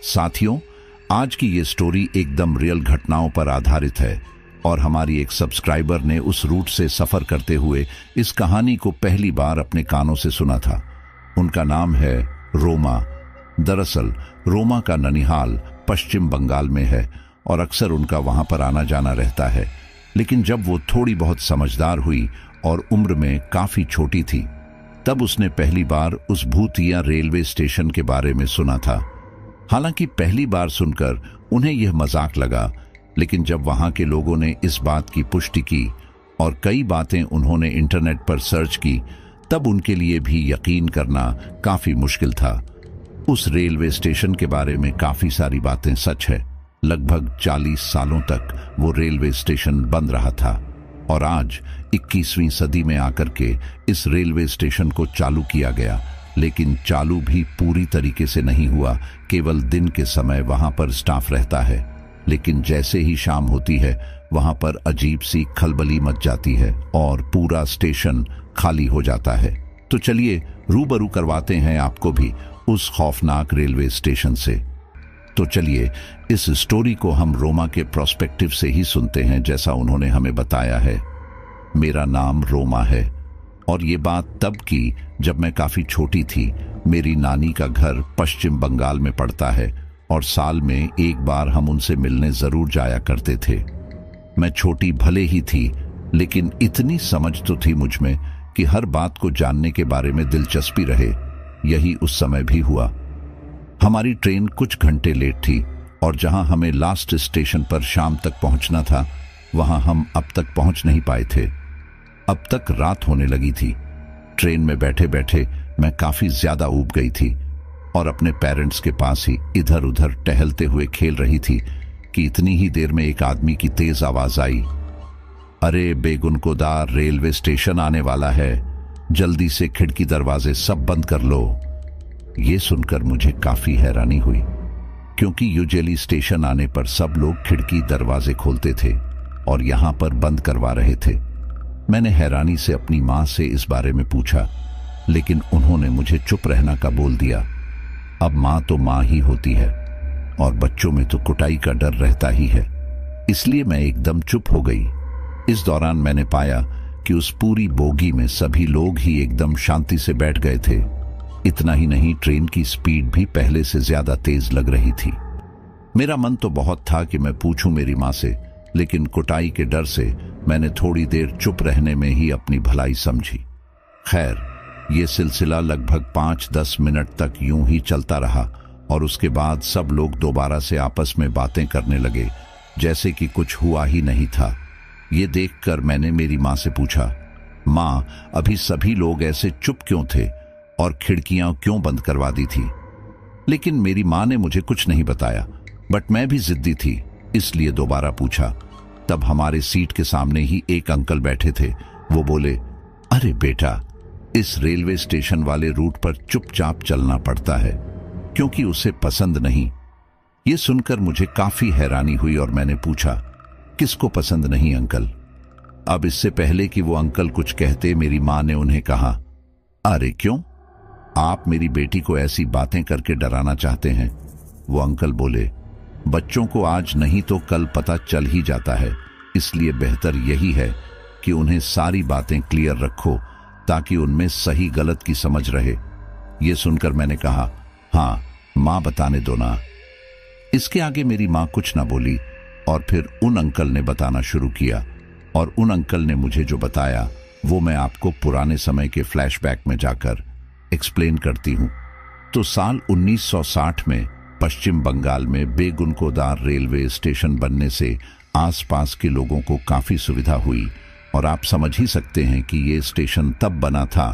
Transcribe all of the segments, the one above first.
साथियों, आज की ये स्टोरी एकदम रियल घटनाओं पर आधारित है और हमारी एक सब्सक्राइबर ने उस रूट से सफर करते हुए इस कहानी को पहली बार अपने कानों से सुना था। उनका नाम है रोमा। दरअसल रोमा का ननिहाल पश्चिम बंगाल में है और अक्सर उनका वहां पर आना जाना रहता है। लेकिन जब वो थोड़ी बहुत समझदार हुई और उम्र में काफी छोटी थी, तब उसने पहली बार उस भूतिया रेलवे स्टेशन के बारे में सुना था। हालांकि पहली बार सुनकर उन्हें यह मजाक लगा, लेकिन जब वहां के लोगों ने इस बात की पुष्टि की और कई बातें उन्होंने इंटरनेट पर सर्च की, तब उनके लिए भी यकीन करना काफी मुश्किल था। उस रेलवे स्टेशन के बारे में काफी सारी बातें सच है। लगभग 40 सालों तक वो रेलवे स्टेशन बंद रहा था और आज 21वीं सदी में आकर के इस रेलवे स्टेशन को चालू किया गया। लेकिन चालू भी पूरी तरीके से नहीं हुआ। केवल दिन के समय वहां पर स्टाफ रहता है, लेकिन जैसे ही शाम होती है वहां पर अजीब सी खलबली मच जाती है और पूरा स्टेशन खाली हो जाता है। तो चलिए रूबरू करवाते हैं आपको भी उस खौफनाक रेलवे स्टेशन से। तो चलिए इस स्टोरी को हम रोमा के प्रोस्पेक्टिव से ही सुनते हैं, जैसा उन्होंने हमें बताया है। मेरा नाम रोमा है और ये बात तब की जब मैं काफी छोटी थी। मेरी नानी का घर पश्चिम बंगाल में पड़ता है और साल में एक बार हम उनसे मिलने जरूर जाया करते थे। मैं छोटी भले ही थी, लेकिन इतनी समझ तो थी मुझ में कि हर बात को जानने के बारे में दिलचस्पी रहे। यही उस समय भी हुआ। हमारी ट्रेन कुछ घंटे लेट थी और जहां हमें लास्ट स्टेशन पर शाम तक पहुंचना था, वहां हम अब तक पहुंच नहीं पाए थे। अब तक रात होने लगी थी। ट्रेन में बैठे बैठे मैं काफी ज्यादा ऊब गई थी और अपने पेरेंट्स के पास ही इधर उधर टहलते हुए खेल रही थी कि इतनी ही देर में एक आदमी की तेज आवाज आई, अरे बेगुनकोदार, रेलवे स्टेशन आने वाला है, जल्दी से खिड़की दरवाजे सब बंद कर लो। ये सुनकर मुझे काफी हैरानी हुई, क्योंकि यूजुअली स्टेशन आने पर सब लोग खिड़की दरवाजे खोलते थे और यहां पर बंद करवा रहे थे। मैंने हैरानी से अपनी मां से इस बारे में पूछा, लेकिन उन्होंने मुझे चुप रहना का बोल दिया। अब मां तो मां ही होती है और बच्चों में तो कुटाई का डर रहता ही है, इसलिए मैं एकदम चुप हो गई। इस दौरान मैंने पाया कि उस पूरी बोगी में सभी लोग ही एकदम शांति से बैठ गए थे। इतना ही नहीं, ट्रेन की स्पीड भी पहले से ज्यादा तेज लग रही थी। मेरा मन तो बहुत था कि मैं पूछूं मेरी मां से, लेकिन कुटाई के डर से मैंने थोड़ी देर चुप रहने में ही अपनी भलाई समझी। खैर, ये सिलसिला लगभग 5-10 मिनट तक यूं ही चलता रहा और उसके बाद सब लोग दोबारा से आपस में बातें करने लगे, जैसे कि कुछ हुआ ही नहीं था। ये देखकर मैंने मेरी मां से पूछा, मां, अभी सभी लोग ऐसे चुप क्यों थे और खिड़कियां क्यों बंद करवा दी थी? लेकिन मेरी मां ने मुझे कुछ नहीं बताया, बट मैं भी जिद्दी थी, इसलिए दोबारा पूछा। तब हमारे सीट के सामने ही एक अंकल बैठे थे। वो बोले, अरे बेटा, इस रेलवे स्टेशन वाले रूट पर चुपचाप चलना पड़ता है क्योंकि उसे पसंद नहीं। ये सुनकर मुझे काफी हैरानी हुई और मैंने पूछा, किसको पसंद नहीं अंकल? अब इससे पहले कि वो अंकल कुछ कहते, मेरी मां ने उन्हें कहा, अरे क्यों, आप मेरी बेटी को ऐसी बातें करके डराना चाहते हैं? वो अंकल बोले, बच्चों को आज नहीं तो कल पता चल ही जाता है, इसलिए बेहतर यही है कि उन्हें सारी बातें क्लियर रखो ताकि उनमें सही गलत की समझ रहे। ये सुनकर मैंने कहा, हाँ मां, बताने दो ना। इसके आगे मेरी मां कुछ ना बोली और फिर उन अंकल ने बताना शुरू किया और उन अंकल ने मुझे जो बताया वो मैं आपको पुराने समय के फ्लैशबैक में जाकर एक्सप्लेन करती हूं। तो साल 1960 में पश्चिम बंगाल में बेगुनकोदार रेलवे स्टेशन बनने से आसपास के लोगों को काफी सुविधा हुई और आप समझ ही सकते हैं कि ये स्टेशन तब बना था,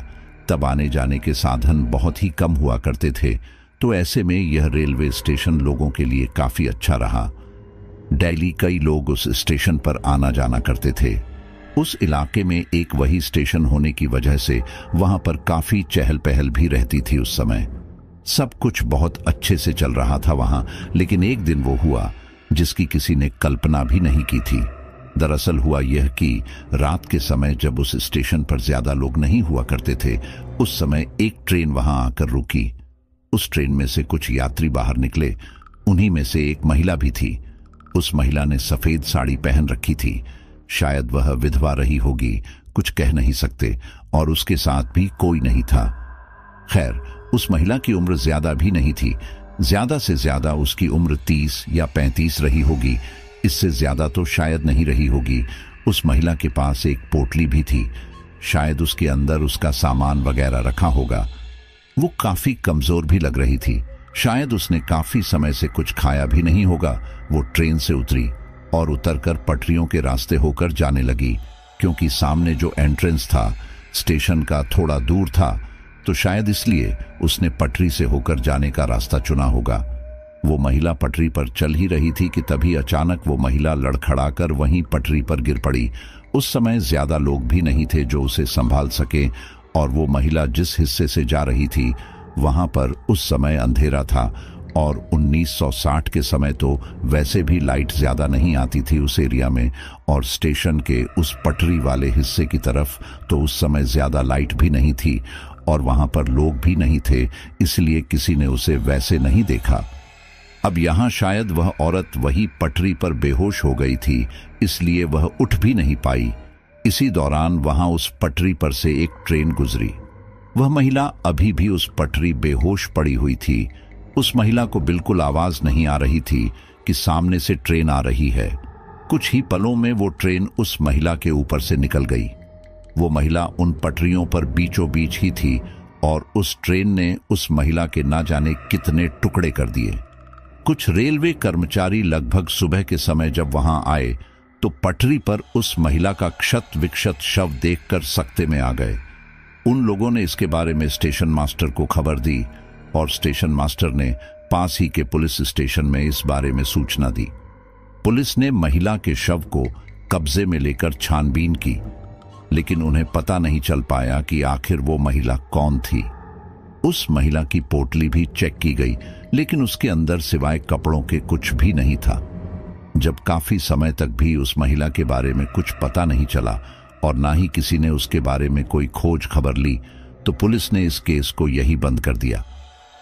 तब आने जाने के साधन बहुत ही कम हुआ करते थे। तो ऐसे में यह रेलवे स्टेशन लोगों के लिए काफी अच्छा रहा। डेली कई लोग उस स्टेशन पर आना जाना करते थे। उस इलाके में एक वही स्टेशन होने की वजह से वहां पर काफी चहल पहल भी रहती थी। उस समय सब कुछ बहुत अच्छे से चल रहा था वहां, लेकिन एक दिन वो हुआ जिसकी किसी ने कल्पना भी नहीं की थी। दरअसल हुआ यह कि रात के समय जब उस स्टेशन पर ज्यादा लोग नहीं हुआ करते थे, उस समय एक ट्रेन वहां आकर रुकी। उस ट्रेन में से कुछ यात्री बाहर निकले उन्हीं में से एक महिला भी थी। उस महिला ने सफेद साड़ी पहन रखी थी। शायद वह विधवा रही होगी, कुछ कह नहीं सकते, और उसके साथ भी कोई नहीं था। खैर, उस महिला की उम्र ज्यादा भी नहीं थी। ज्यादा से ज्यादा उसकी उम्र 30 या 35 रही होगी, इससे ज्यादा तो शायद नहीं रही होगी। उस महिला के पास एक पोटली भी थी, शायद उसके अंदर उसका सामान वगैरह रखा होगा। वो काफी कमजोर भी लग रही थी, शायद उसने काफी समय से कुछ खाया भी नहीं होगा। वो ट्रेन से उतरी और उतरकर पटरियों के रास्ते होकर जाने लगी, क्योंकि सामने जो एंट्रेंस था स्टेशन का थोड़ा दूर था, तो शायद इसलिए उसने पटरी से होकर जाने का रास्ता चुना होगा। वो महिला पटरी पर चल ही रही थी कि तभी अचानक वो महिला लड़खड़ाकर वहीं पटरी पर गिर पड़ी। उस समय ज्यादा लोग भी नहीं थे जो उसे संभाल सके, और वो महिला जिस हिस्से से जा रही थी वहां पर उस समय अंधेरा था, और 1960 के समय तो वैसे भी लाइट ज्यादा नहीं आती थी उस एरिया में, और स्टेशन के उस पटरी वाले हिस्से की तरफ तो उस समय ज्यादा लाइट भी नहीं थी, और वहां पर लोग भी नहीं थे, इसलिए किसी ने उसे वैसे नहीं देखा। अब यहां शायद वह औरत वही पटरी पर बेहोश हो गई थी, इसलिए वह उठ भी नहीं पाई। इसी दौरान वहां उस पटरी पर से एक ट्रेन गुजरी। वह महिला अभी भी उस पटरी बेहोश पड़ी हुई थी। उस महिला को बिल्कुल आवाज नहीं आ रही थी कि सामने से ट्रेन आ रही है। कुछ ही पलों में वो ट्रेन उस महिला के ऊपर से निकल गई। वो महिला उन पटरियों पर बीचों बीच ही थी, और उस ट्रेन ने उस महिला के ना जाने कितने टुकड़े कर दिए। कुछ रेलवे कर्मचारी लगभग सुबह के समय जब वहां आए तो पटरी पर उस महिला का क्षत विक्षत शव देखकर सकते में आ गए। उन लोगों ने इसके बारे में स्टेशन मास्टर को खबर दी, और स्टेशन मास्टर ने पास ही के पुलिस स्टेशन में इस बारे में सूचना दी। पुलिस ने महिला के शव को कब्जे में लेकर छानबीन की, लेकिन उन्हें पता नहीं चल पाया कि आखिर वो महिला कौन थी। उस महिला की पोटली भी चेक की गई, लेकिन उसके अंदर सिवाय कपड़ों के कुछ भी नहीं था। जब काफी समय तक भी उस महिला के बारे में कुछ पता नहीं चला, और ना ही किसी ने उसके बारे में कोई खोज खबर ली, तो पुलिस ने इस केस को यही बंद कर दिया।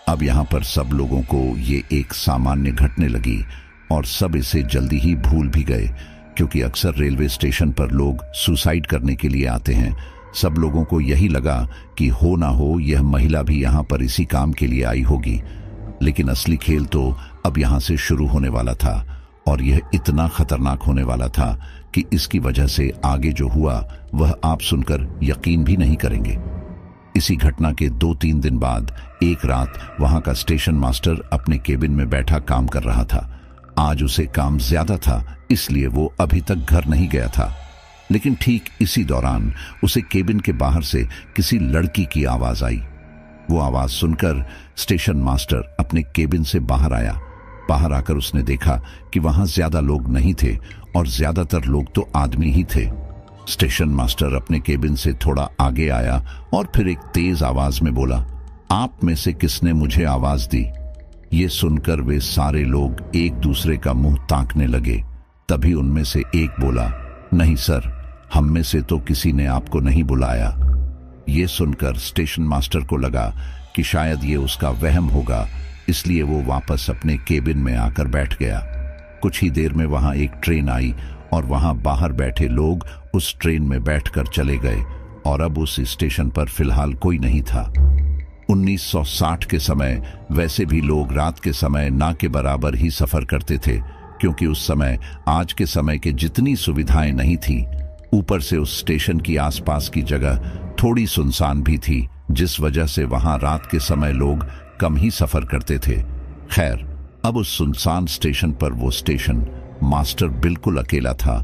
अब यहां पर सब लोगों को ये एक सामान्य घटने लगी, और सब इसे जल्दी ही भूल भी गए, क्योंकि अक्सर रेलवे स्टेशन पर लोग सुसाइड करने के लिए आते हैं। सब लोगों को यही लगा कि हो ना हो यह महिला भी यहाँ पर इसी काम के लिए आई होगी, लेकिन असली खेल तो अब यहाँ से शुरू होने वाला था, और यह इतना खतरनाक होने वाला था कि इसकी वजह से आगे जो हुआ वह आप सुनकर यकीन भी नहीं करेंगे। इसी घटना के 2-3 दिन बाद एक रात वहां का स्टेशन मास्टर अपने केबिन में बैठा काम कर रहा था। आज उसे काम ज्यादा था, इसलिए वो अभी तक घर नहीं गया था, लेकिन ठीक इसी दौरान उसे केबिन के बाहर से किसी लड़की की आवाज आई। वो आवाज सुनकर स्टेशन मास्टर अपने केबिन से बाहर आया। बाहर आकर उसने देखा कि वहां ज्यादा लोग नहीं थे, और ज्यादातर लोग तो आदमी ही थे। स्टेशन मास्टर अपने केबिन से थोड़ा आगे आया और फिर एक तेज आवाज में बोला, आप में से किसने मुझे आवाज दी? ये सुनकर वे सारे लोग एक दूसरे का मुंह ताकने लगे। तभी उनमें से एक बोला, नहीं सर, हम में से तो किसी ने आपको नहीं बुलाया। ये सुनकर स्टेशन मास्टर को लगा कि शायद ये उसका वहम होगा, इसलिए वो वापस अपने केबिन में आकर बैठ गया। कुछ ही देर में वहां एक ट्रेन आई, और वहां बाहर बैठे लोग उस ट्रेन में बैठकर चले गए, और अब उस स्टेशन पर फिलहाल कोई नहीं था। 1960 के समय वैसे भी लोग रात के समय ना के बराबर ही सफर करते थे, क्योंकि उस समय आज के समय के जितनी सुविधाएं नहीं थी। ऊपर से उस स्टेशन की आसपास की जगह थोड़ी सुनसान भी थी, जिस वजह से वहां रात के समय लोग कम ही सफर करते थे। खैर, अब उस सुनसान स्टेशन पर वो स्टेशन मास्टर बिल्कुल अकेला था।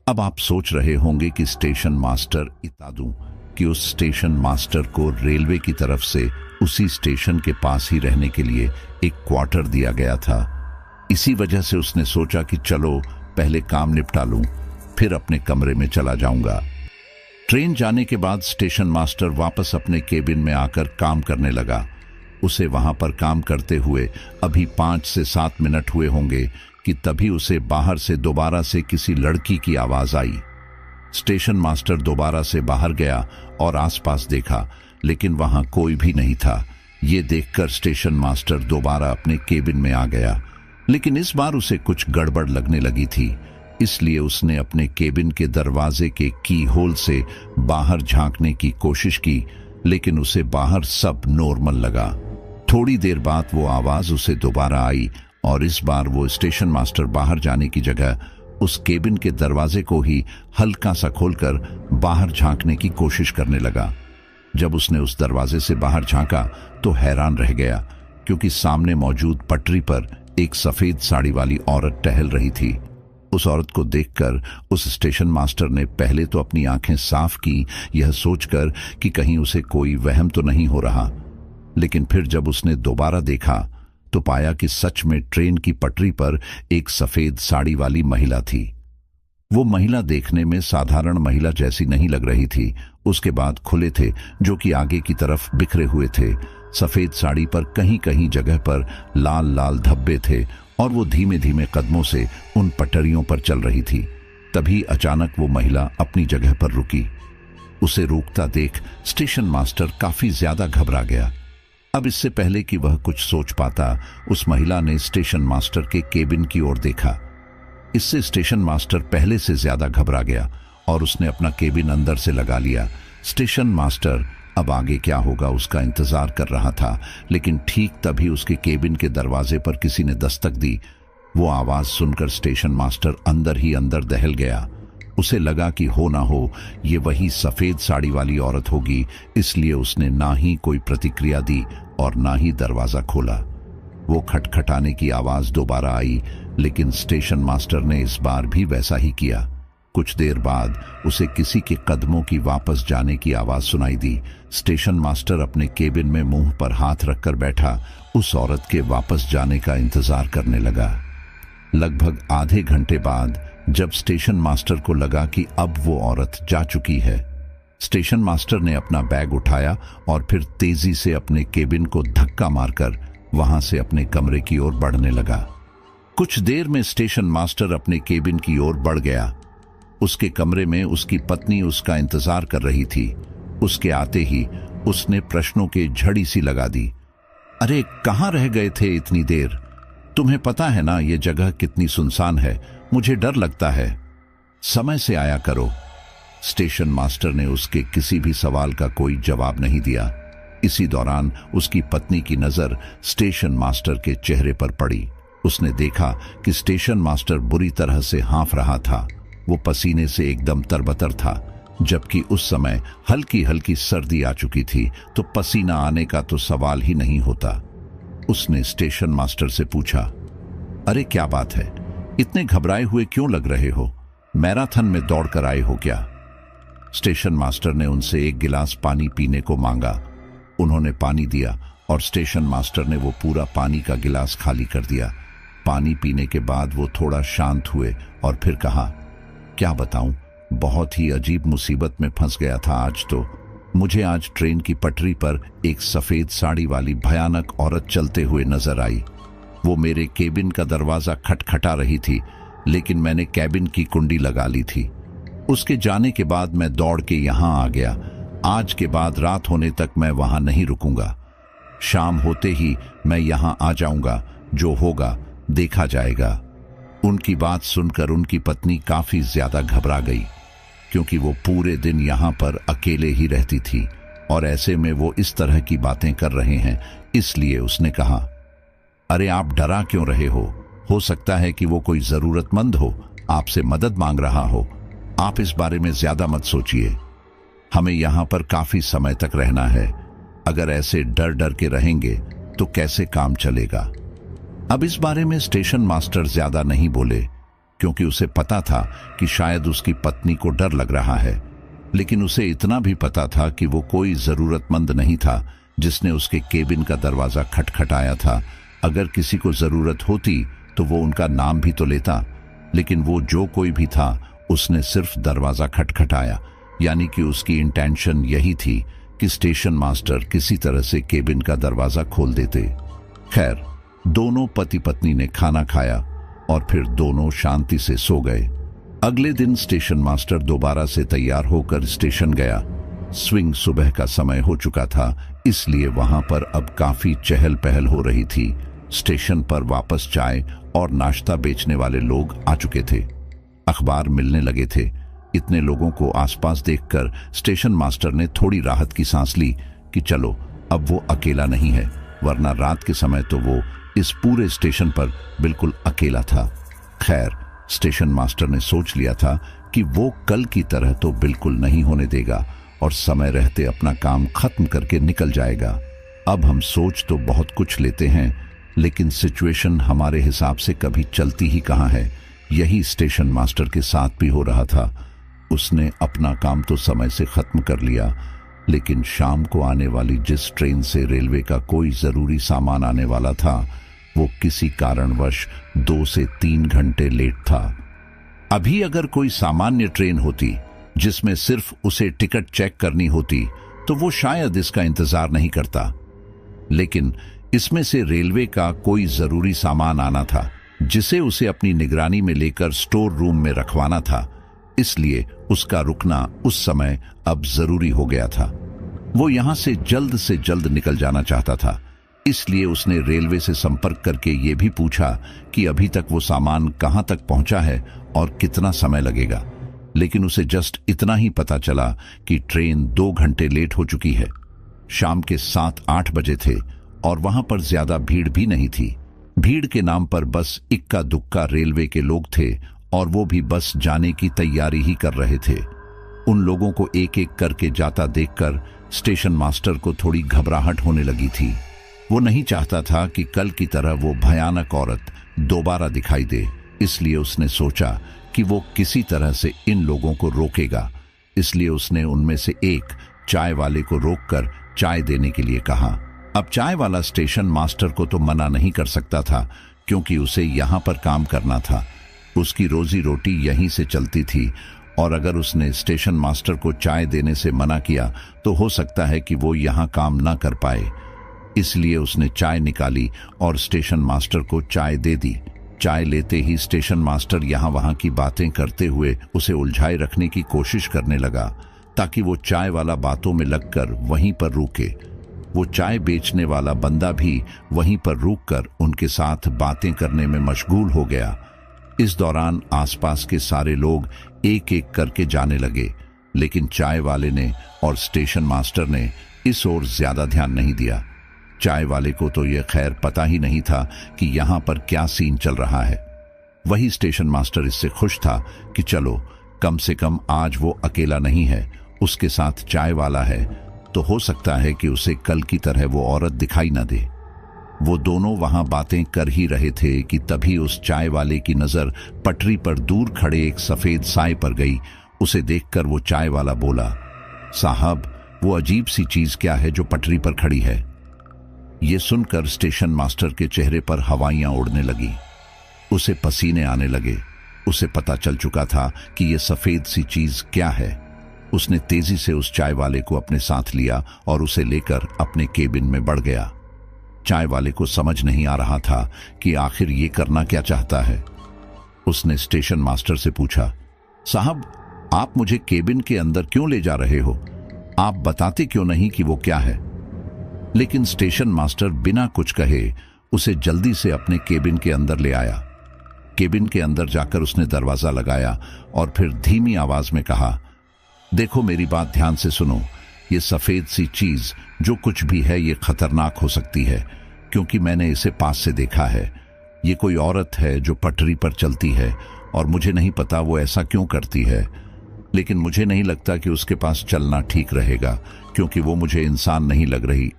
अब आप सोच रहे होंगे कि स्टेशन मास्टर बता दूं कि उस स्टेशन मास्टर को रेलवे की तरफ से उसी स्टेशन के पास ही रहने के लिए एक क्वार्टर दिया गया था। इसी वजह से उसने सोचा कि चलो पहले काम निपटा लूं, फिर अपने कमरे में चला जाऊंगा। ट्रेन जाने के बाद स्टेशन मास्टर वापस अपने केबिन में आकर काम करने लगा। उसे वहां पर काम करते हुए अभी 5 से 7 मिनट हुए होंगे कि तभी उसे बाहर से दोबारा से किसी लड़की की आवाज आई। स्टेशन मास्टर दोबारा से बाहर गया और आसपास देखा, लेकिन वहां कोई भी नहीं था। ये देखकर स्टेशन मास्टर दोबारा अपने केबिन में आ गया। लेकिन इस बार उसे कुछ गड़बड़ लगने लगी थी, इसलिए उसने अपने केबिन के दरवाजे के की होल से बाहर झांकने की कोशिश की, लेकिन उसे बाहर सब नॉर्मल लगा। थोड़ी देर बाद वो आवाज उसे दोबारा आई और इस बार वो स्टेशन मास्टर बाहर जाने की जगह उस केबिन के दरवाजे को ही हल्का सा खोलकर बाहर झांकने की कोशिश करने लगा। जब उसने उस दरवाजे से बाहर झांका तो हैरान रह गया, क्योंकि सामने मौजूद पटरी पर एक सफेद साड़ी वाली औरत टहल रही थी। उस औरत को देखकर उस स्टेशन मास्टर ने पहले तो अपनी आंखें साफ की, यह सोचकर कि कहीं उसे कोई वहम तो नहीं हो रहा, लेकिन फिर जब उसने दोबारा देखा तो पाया कि सच में ट्रेन की पटरी पर एक सफेद साड़ी वाली महिला थी। वो महिला देखने में साधारण महिला जैसी नहीं लग रही थी। उसके बाल खुले थे जो कि आगे की तरफ बिखरे हुए थे। सफेद साड़ी पर कहीं कहीं जगह पर लाल लाल धब्बे थे और वो धीमे धीमे कदमों से उन पटरियों पर चल रही थी। तभी अचानक वो महिला अपनी जगह पर रुकी। उसे रुकता देख स्टेशन मास्टर काफी ज्यादा घबरा गया। अब इससे पहले कि वह कुछ सोच पाता, उस महिला ने स्टेशन मास्टर के केबिन की ओर देखा। इससे स्टेशन मास्टर पहले से ज्यादा घबरा गया और उसने अपना केबिन अंदर से लगा लिया। स्टेशन मास्टर अब आगे क्या होगा उसका इंतजार कर रहा था, लेकिन ठीक तभी उसके केबिन के दरवाजे पर किसी ने दस्तक दी। वो आवाज सुनकर स्टेशन मास्टर अंदर ही अंदर दहल गया। उसे लगा कि हो ना हो ये वही सफेद साड़ी वाली औरत होगी, इसलिए उसने ना ही कोई प्रतिक्रिया दी और ना ही दरवाजा खोला। वो खटखटाने की आवाज दोबारा आई, लेकिन स्टेशन मास्टर ने इस बार भी वैसा ही किया। कुछ देर बाद उसे किसी के कदमों की वापस जाने की आवाज सुनाई दी। स्टेशन मास्टर अपने केबिन में मुंह पर हाथ रखकर बैठा उस औरत के वापस जाने का इंतजार करने लगा। लगभग आधे घंटे बाद जब स्टेशन मास्टर को लगा कि अब वो औरत जा चुकी है, स्टेशन मास्टर ने अपना बैग उठाया और फिर तेजी से अपने केबिन को धक्का मारकर वहां से अपने कमरे की ओर बढ़ने लगा। कुछ देर में स्टेशन मास्टर अपने केबिन की ओर बढ़ गया। उसके कमरे में उसकी पत्नी उसका इंतजार कर रही थी। उसके आते ही उसने प्रश्नों के झड़ी सी लगा दी। अरे कहाँ रह गए थे इतनी देर? तुम्हें पता है ना ये जगह कितनी सुनसान है, मुझे डर लगता है। समय से आया करो। स्टेशन मास्टर ने उसके किसी भी सवाल का कोई जवाब नहीं दिया। इसी दौरान उसकी पत्नी की नजर स्टेशन मास्टर के चेहरे पर पड़ी। उसने देखा कि स्टेशन मास्टर बुरी तरह से हाँफ रहा था। वो पसीने से एकदम तरबतर था, जबकि उस समय हल्की हल्की सर्दी आ चुकी थी, तो पसीना आने का तो सवाल ही नहीं होता। उसने स्टेशन मास्टर से पूछा, अरे क्या बात है, इतने घबराए हुए क्यों लग रहे हो? मैराथन में दौड़कर आए हो क्या? स्टेशन मास्टर ने उनसे एक गिलास पानी पीने को मांगा। उन्होंने पानी दिया और स्टेशन मास्टर ने वो पूरा पानी का गिलास खाली कर दिया। पानी पीने के बाद वो थोड़ा शांत हुए और फिर कहा, क्या बताऊं, बहुत ही अजीब मुसीबत में फंस गया था आज तो। मुझे आज ट्रेन की पटरी पर एक सफेद साड़ी वाली भयानक औरत चलते हुए नजर आई। वो मेरे केबिन का दरवाजा खटखटा रही थी, लेकिन मैंने केबिन की कुंडी लगा ली थी। उसके जाने के बाद मैं दौड़ के यहां आ गया। आज के बाद रात होने तक मैं वहां नहीं रुकूंगा। शाम होते ही मैं यहां आ जाऊंगा, जो होगा देखा जाएगा। उनकी बात सुनकर उनकी पत्नी काफी ज्यादा घबरा गई, क्योंकि वो पूरे दिन यहां पर अकेले ही रहती थी और ऐसे में वो इस तरह की बातें कर रहे हैं। इसलिए उसने कहा, अरे आप डरा क्यों रहे हो सकता है कि वो कोई जरूरतमंद हो, आपसे मदद मांग रहा हो। आप इस बारे में ज्यादा मत सोचिए। हमें यहां पर काफी समय तक रहना है। अगर ऐसे डर डर के रहेंगे तो कैसे काम चलेगा? अब इस बारे में स्टेशन मास्टर ज्यादा नहीं बोले, क्योंकि उसे पता था कि शायद उसकी पत्नी को डर लग रहा है, लेकिन उसे इतना भी पता था कि वो कोई जरूरतमंद नहीं था जिसने उसके केबिन का दरवाजा खटखटाया था। अगर किसी को जरूरत होती तो वो उनका नाम भी तो लेता, लेकिन वो जो कोई भी था उसने सिर्फ दरवाजा खटखटाया, यानी कि उसकी इंटेंशन यही थी कि स्टेशन मास्टर किसी तरह से केबिन का दरवाजा खोल देते। खैर, दोनों पति पत्नी ने खाना खाया और फिर दोनों शांति से सो गए। अगले दिन स्टेशन मास्टर दोबारा से तैयार होकर स्टेशन गया। स्विंग सुबह का समय हो चुका था, इसलिए वहां पर अब काफी चहल पहल हो रही थी। स्टेशन पर वापस चाय और नाश्ता बेचने वाले लोग आ चुके थे। अखबार मिलने लगे थे। इतने लोगों को आसपास देखकर स्टेशन मास्टर ने थोड़ी राहत की सांस ली कि चलो अब वो अकेला नहीं है, वरना रात के समय तो वो इस पूरे स्टेशन पर बिल्कुल अकेला था। खैर, स्टेशन मास्टर ने सोच लिया था कि वो कल की तरह तो बिल्कुल नहीं होने देगा और समय रहते अपना काम खत्म करके निकल जाएगा। अब हम सोच तो बहुत कुछ लेते हैं, लेकिन सिचुएशन हमारे हिसाब से कभी चलती ही कहाँ है। यही स्टेशन मास्टर के साथ भी हो रहा था। उसने अपना काम तो समय से खत्म कर लिया, लेकिन शाम को आने वाली जिस ट्रेन से रेलवे का कोई जरूरी सामान आने वाला था, वो किसी कारणवश 2 से 3 घंटे लेट था। अभी अगर कोई सामान्य ट्रेन होती जिसमें सिर्फ उसे टिकट चेक करनी होती तो वो शायद इसका इंतजार नहीं करता, लेकिन इसमें से रेलवे का कोई जरूरी सामान आना था जिसे उसे अपनी निगरानी में लेकर स्टोर रूम में रखवाना था, इसलिए उसका रुकना उस समय अब जरूरी हो गया था। वो यहां से जल्द निकल जाना चाहता था, इसलिए उसने रेलवे से संपर्क करके ये भी पूछा कि अभी तक वो सामान कहां तक पहुंचा है और कितना समय लगेगा। लेकिन उसे जस्ट इतना ही पता चला कि ट्रेन 2 घंटे लेट हो चुकी है। शाम के 7-8 बजे थे और वहां पर ज्यादा भीड़ भी नहीं थी। भीड़ के नाम पर बस इक्का दुक्का रेलवे के लोग थे और वो भी बस जाने की तैयारी ही कर रहे थे। उन लोगों को एक एक करके जाता देखकर स्टेशन मास्टर को थोड़ी घबराहट होने लगी थी। वो नहीं चाहता था कि कल की तरह वो भयानक औरत दोबारा दिखाई दे, इसलिए उसने सोचा कि वो किसी तरह से इन लोगों को रोकेगा। इसलिए उसने उनमें से एक चाय वाले को रोककर चाय देने के लिए कहा। अब चाय वाला स्टेशन मास्टर को तो मना नहीं कर सकता था, क्योंकि उसे यहां पर काम करना था। उसकी रोजी रोटी यहीं से चलती थी और अगर उसने स्टेशन मास्टर को चाय देने से मना किया तो हो सकता है कि वो यहां काम ना कर पाए। इसलिए उसने चाय निकाली और स्टेशन मास्टर को चाय दे दी। चाय लेते ही स्टेशन मास्टर यहां वहां की बातें करते हुए उसे उलझाए रखने की कोशिश करने लगा, ताकि वो चाय वाला बातों में लगकर वहीं पर रुके। वो चाय बेचने वाला बंदा भी वहीं पर रुककर उनके साथ बातें करने में मशगूल हो गया। इस दौरान आसपास के सारे लोग एक एक करके जाने लगे, लेकिन चाय वाले ने और स्टेशन मास्टर ने इस ओर ज्यादा ध्यान नहीं दिया। चाय वाले को तो यह खैर पता ही नहीं था कि यहां पर क्या सीन चल रहा है। वही स्टेशन मास्टर इससे खुश था कि चलो कम से कम आज वो अकेला नहीं है, उसके साथ चाय वाला है, तो हो सकता है कि उसे कल की तरह वो औरत दिखाई न दे। वो दोनों वहां बातें कर ही रहे थे कि तभी उस चाय वाले की नजर पटरी पर दूर खड़े एक सफेद साए पर गई। उसे देखकर वो चाय वाला बोला, साहब, वो अजीब सी चीज क्या है जो पटरी पर खड़ी है? ये सुनकर स्टेशन मास्टर के चेहरे पर हवाइयां उड़ने लगी। उसे पसीने आने लगे। उसे पता चल चुका था कि ये सफेद सी चीज क्या है। उसने तेजी से उस चाय वाले को अपने साथ लिया और उसे लेकर अपने केबिन में बढ़ गया। चाय वाले को समझ नहीं आ रहा था कि आखिर ये करना क्या चाहता है। उसने स्टेशन मास्टर से पूछा, साहब, आप मुझे केबिन के अंदर क्यों ले जा रहे हो? आप बताते क्यों नहीं कि वो क्या है? लेकिन स्टेशन मास्टर बिना कुछ कहे उसे जल्दी से अपने केबिन के अंदर ले आया। केबिन के अंदर जाकर उसने दरवाजा लगाया और फिर धीमी आवाज में कहा, देखो, मेरी बात ध्यान से सुनो। ये सफेद सी चीज जो कुछ भी है ये खतरनाक हो सकती है, क्योंकि मैंने इसे पास से देखा है। ये कोई औरत है जो पटरी पर चलती है और मुझे नहीं पता वो ऐसा क्यों करती है, लेकिन मुझे नहीं लगता कि उसके पास चलना ठीक रहेगा, क्योंकि वो मुझे इंसान नहीं लग रही।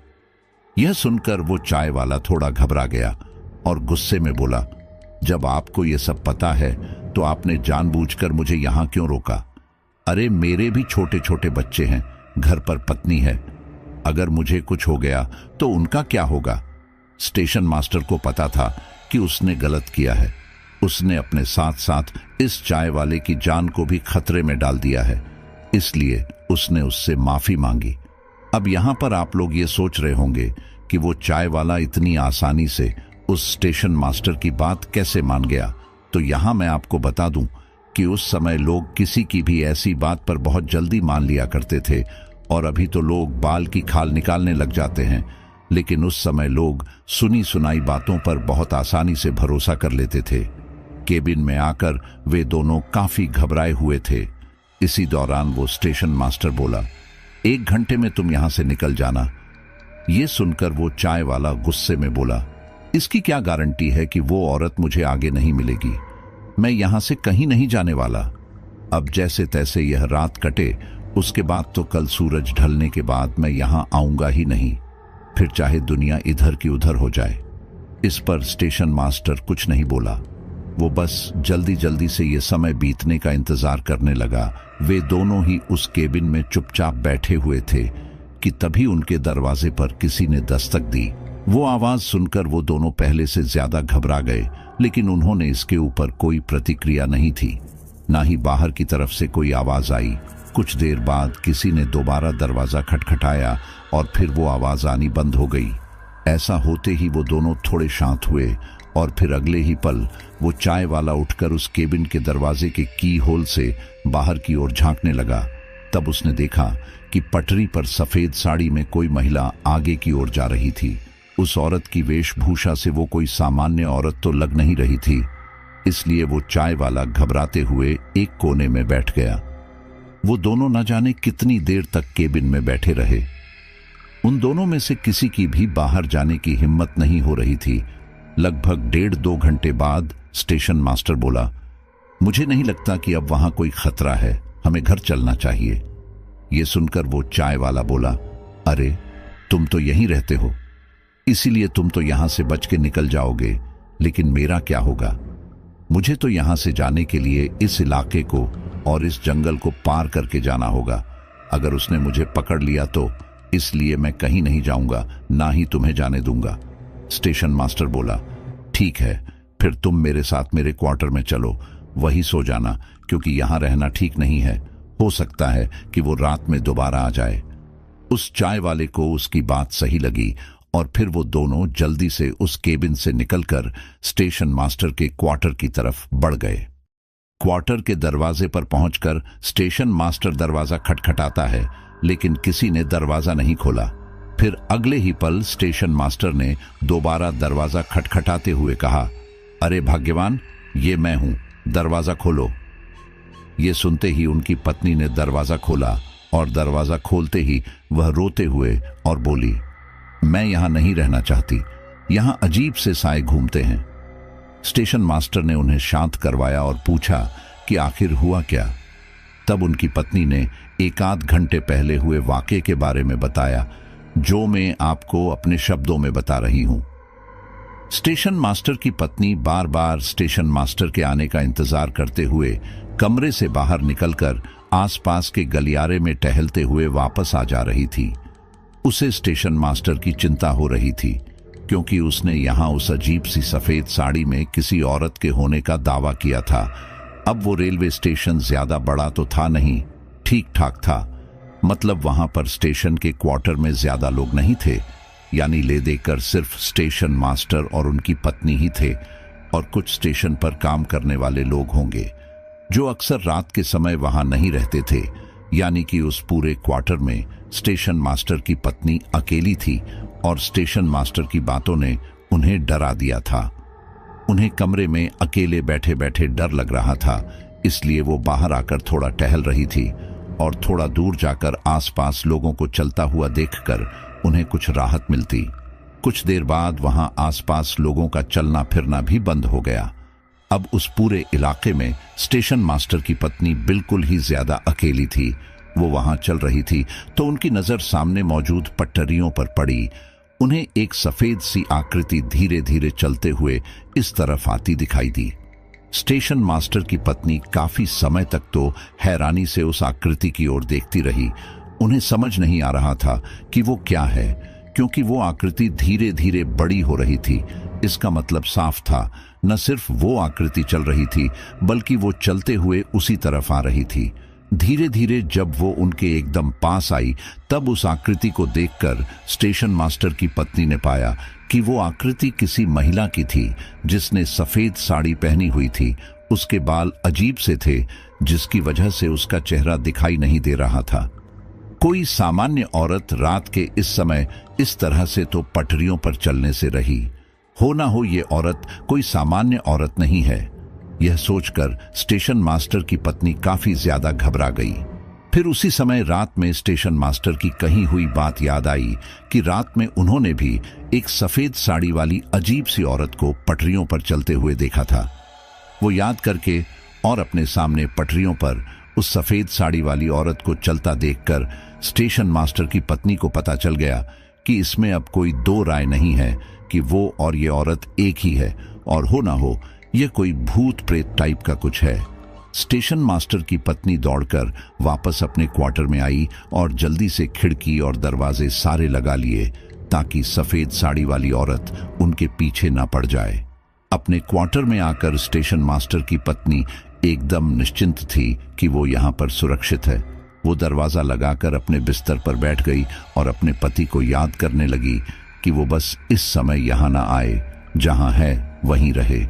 यह सुनकर वो चाय वाला थोड़ा घबरा गया और गुस्से में बोला, जब आपको ये सब पता है तो आपने जानबूझकर मुझे यहां क्यों रोका? अरे, मेरे भी छोटे छोटे बच्चे हैं, घर पर पत्नी है। अगर मुझे कुछ हो गया तो उनका क्या होगा? स्टेशन मास्टर को पता था कि उसने गलत किया है। उसने अपने साथ साथ इस चाय वाले की जान को भी खतरे में डाल दिया है, इसलिए उसने उससे माफी मांगी। अब यहां पर आप लोग ये सोच रहे होंगे कि वो चाय वाला इतनी आसानी से उस स्टेशन मास्टर की बात कैसे मान गया। तो यहां मैं आपको बता दूं कि उस समय लोग किसी की भी ऐसी बात पर बहुत जल्दी मान लिया करते थे, और अभी तो लोग बाल की खाल निकालने लग जाते हैं। लेकिन उस समय लोग सुनी सुनाई बातों पर बहुत आसानी से भरोसा कर लेते थे। केबिन में आकर वे दोनों काफी घबराए हुए थे। इसी दौरान वो स्टेशन मास्टर बोला, 1 घंटे में तुम यहां से निकल जाना। ये सुनकर वो चाय वाला गुस्से में बोला, इसकी क्या गारंटी है कि वो औरत मुझे आगे नहीं मिलेगी? मैं यहां से कहीं नहीं जाने वाला। अब जैसे तैसे यह रात कटे, उसके बाद तो कल सूरज ढलने के बाद मैं यहां आऊंगा ही नहीं, फिर चाहे दुनिया इधर की उधर हो जाए। इस पर स्टेशन मास्टर कुछ नहीं बोला। वो बस जल्दी जल्दी से ये समय बीतने का इंतजार करने लगा। वे दोनों ही उस केबिन में चुपचाप बैठे हुए थे कि तभी उनके दरवाजे पर किसी ने दस्तक दी। वो आवाज सुनकर वो दोनों पहले से ज्यादा घबरा गए, लेकिन उन्होंने इसके ऊपर कोई प्रतिक्रिया नहीं थी। ना ही बाहर की तरफ से कोई आवाज आई। कुछ देर बाद किसी ने दोबारा दरवाजा खटखटाया और फिर वो आवाज आनी बंद हो गई। ऐसा होते ही वो दोनों थोड़े शांत हुए और फिर अगले ही पल वो चाय वाला उठकर उस केबिन के दरवाजे के की होल से बाहर की ओर झांकने लगा। तब उसने देखा कि पटरी पर सफेद साड़ी में कोई महिला आगे की ओर जा रही थी। उस औरत की वेशभूषा से वो कोई सामान्य औरत तो लग नहीं रही थी, इसलिए वो चाय वाला घबराते हुए एक कोने में बैठ गया। वो दोनों न जाने कितनी देर तक केबिन में बैठे रहे। उन दोनों में से किसी की भी बाहर जाने की हिम्मत नहीं हो रही थी। लगभग 1.5-2 घंटे बाद स्टेशन मास्टर बोला, मुझे नहीं लगता कि अब वहां कोई खतरा है, हमें घर चलना चाहिए। ये सुनकर वो चाय वाला बोला, अरे तुम तो यहीं रहते हो, इसीलिए तुम तो यहां से बच के निकल जाओगे, लेकिन मेरा क्या होगा? मुझे तो यहां से जाने के लिए इस इलाके को और इस जंगल को पार करके जाना होगा। अगर उसने मुझे पकड़ लिया तो, इसलिए मैं कहीं नहीं जाऊंगा, ना ही तुम्हें जाने दूंगा। स्टेशन मास्टर बोला, ठीक है, फिर तुम मेरे साथ मेरे क्वार्टर में चलो, वहीं सो जाना, क्योंकि यहां रहना ठीक नहीं है। हो सकता है कि वो रात में दोबारा आ जाए। उस चाय वाले को उसकी बात सही लगी और फिर वो दोनों जल्दी से उस केबिन से निकलकर स्टेशन मास्टर के क्वार्टर की तरफ बढ़ गए। क्वार्टर के दरवाजे पर पहुंचकर स्टेशन मास्टर दरवाजा खटखटाता है, लेकिन किसी ने दरवाजा नहीं खोला। फिर अगले ही पल स्टेशन मास्टर ने दोबारा दरवाजा खटखटाते हुए कहा, अरे भाग्यवान, ये मैं हूं, दरवाजा खोलो। ये सुनते ही उनकी पत्नी ने दरवाजा खोला और दरवाजा खोलते ही वह रोते हुए और बोली, मैं यहां नहीं रहना चाहती, यहां अजीब से साए घूमते हैं। स्टेशन मास्टर ने उन्हें शांत करवाया और पूछा कि आखिर हुआ क्या। तब उनकी पत्नी ने 1-8 घंटे पहले हुए वाकये के बारे में बताया, जो मैं आपको अपने शब्दों में बता रही हूं। स्टेशन मास्टर की पत्नी बार बार स्टेशन मास्टर के आने का इंतजार करते हुए कमरे से बाहर निकलकर आसपास के गलियारे में टहलते हुए वापस आ जा रही थी। उसे स्टेशन मास्टर की चिंता हो रही थी, क्योंकि उसने यहां उस अजीब सी सफेद साड़ी में किसी औरत के होने का दावा किया था। अब वो रेलवे स्टेशन ज्यादा बड़ा तो था नहीं, ठीक ठाक था। मतलब वहां पर स्टेशन के क्वार्टर में ज्यादा लोग नहीं थे, यानी ले देकर सिर्फ स्टेशन मास्टर और उनकी पत्नी ही थे, और कुछ स्टेशन पर काम करने वाले लोग होंगे जो अक्सर रात के समय वहां नहीं रहते थे। यानी कि उस पूरे क्वार्टर में स्टेशन मास्टर की पत्नी अकेली थी और स्टेशन मास्टर की बातों ने उन्हें डरा दिया था। उन्हें कमरे में अकेले बैठे बैठे डर लग रहा था, इसलिए वो बाहर आकर थोड़ा टहल रही थी और थोड़ा दूर जाकर आसपास लोगों को चलता हुआ देखकर उन्हें कुछ राहत मिलती। कुछ देर बाद वहां आसपास लोगों का चलना फिरना भी बंद हो गया। अब उस पूरे इलाके में स्टेशन मास्टर की पत्नी बिल्कुल ही ज्यादा अकेली थी। वो वहां चल रही थी तो उनकी नजर सामने मौजूद पटरियों पर पड़ी। उन्हें एक सफेद सी आकृति धीरे धीरे चलते हुए इस तरफ आती दिखाई दी। स्टेशन मास्टर की पत्नी काफी समय तक तो हैरानी से उस आकृति की ओर देखती रही। उन्हें समझ नहीं आ रहा था कि वो क्या है, क्योंकि वो आकृति धीरे धीरे बड़ी हो रही थी। इसका मतलब साफ था, न सिर्फ वो आकृति चल रही थी, बल्कि वो चलते हुए उसी तरफ आ रही थी। धीरे धीरे जब वो उनके एकदम पास आई, तब उस आकृति को देखकर स्टेशन मास्टर की पत्नी ने पाया कि वो आकृति किसी महिला की थी, जिसने सफेद साड़ी पहनी हुई थी। उसके बाल अजीब से थे, जिसकी वजह से उसका चेहरा दिखाई नहीं दे रहा था। कोई सामान्य औरत रात के इस समय इस तरह से तो पटरियों पर चलने से रही। हो ना हो ये औरत कोई सामान्य औरत नहीं है। यह सोचकर स्टेशन मास्टर की पत्नी काफी ज्यादा घबरा गई। फिर उसी समय रात में स्टेशन मास्टर की कही हुई बात याद आई कि रात में उन्होंने भी एक सफेद साड़ी वाली अजीब सी औरत को पटरियों पर चलते हुए देखा था। वो याद करके और अपने सामने पटरियों पर उस सफेद साड़ी वाली औरत को चलता देखकर स्टेशन मास्टर की पत्नी को पता चल गया कि इसमें अब कोई दो राय नहीं है कि वो और ये औरत एक ही है, और हो ना हो ये कोई भूत प्रेत टाइप का कुछ है। स्टेशन मास्टर की पत्नी दौड़कर वापस अपने क्वार्टर में आई और जल्दी से खिड़की और दरवाजे सारे लगा लिए ताकि सफेद साड़ी वाली औरत उनके पीछे ना पड़ जाए। अपने क्वार्टर में आकर स्टेशन मास्टर की पत्नी एकदम निश्चिंत थी कि वो यहाँ पर सुरक्षित है। वो दरवाजा लगाकर अपने बिस्तर पर बैठ गई और अपने पति को याद करने लगी कि वो बस इस समय यहाँ ना आए, जहाँ है वहीं रहे।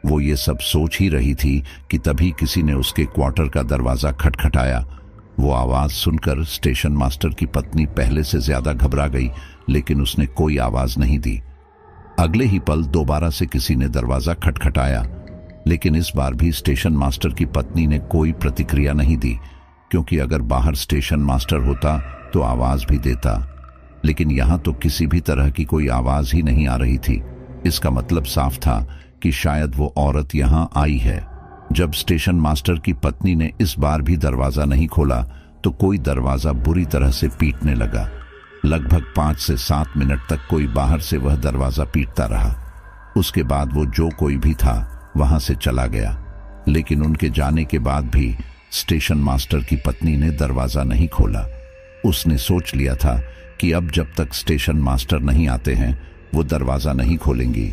वो ये सब सोच ही रही थी कि तभी किसी ने उसके क्वार्टर का दरवाजा खटखटाया। वो आवाज सुनकर स्टेशन मास्टर की पत्नी पहले से ज्यादा घबरा गई, लेकिन उसने कोई आवाज नहीं दी। अगले ही पल दोबारा से किसी ने दरवाजा खटखटाया, लेकिन इस बार भी स्टेशन मास्टर की पत्नी ने कोई प्रतिक्रिया नहीं दी, क्योंकि अगर बाहर स्टेशन मास्टर होता तो आवाज भी देता। लेकिन यहां तो किसी भी तरह की कोई आवाज ही नहीं आ रही थी। इसका मतलब साफ था कि शायद वो औरत यहां आई है। जब स्टेशन मास्टर की पत्नी ने इस बार भी दरवाजा नहीं खोला तो कोई दरवाजा बुरी तरह से पीटने लगा। लगभग 5 से 7 मिनट तक कोई बाहर से वह दरवाजा पीटता रहा। उसके बाद वो जो कोई भी था वहां से चला गया, लेकिन उनके जाने के बाद भी स्टेशन मास्टर की पत्नी ने दरवाजा नहीं खोला। उसने सोच लिया था कि अब जब तक स्टेशन मास्टर नहीं आते हैं वो दरवाजा नहीं खोलेंगी।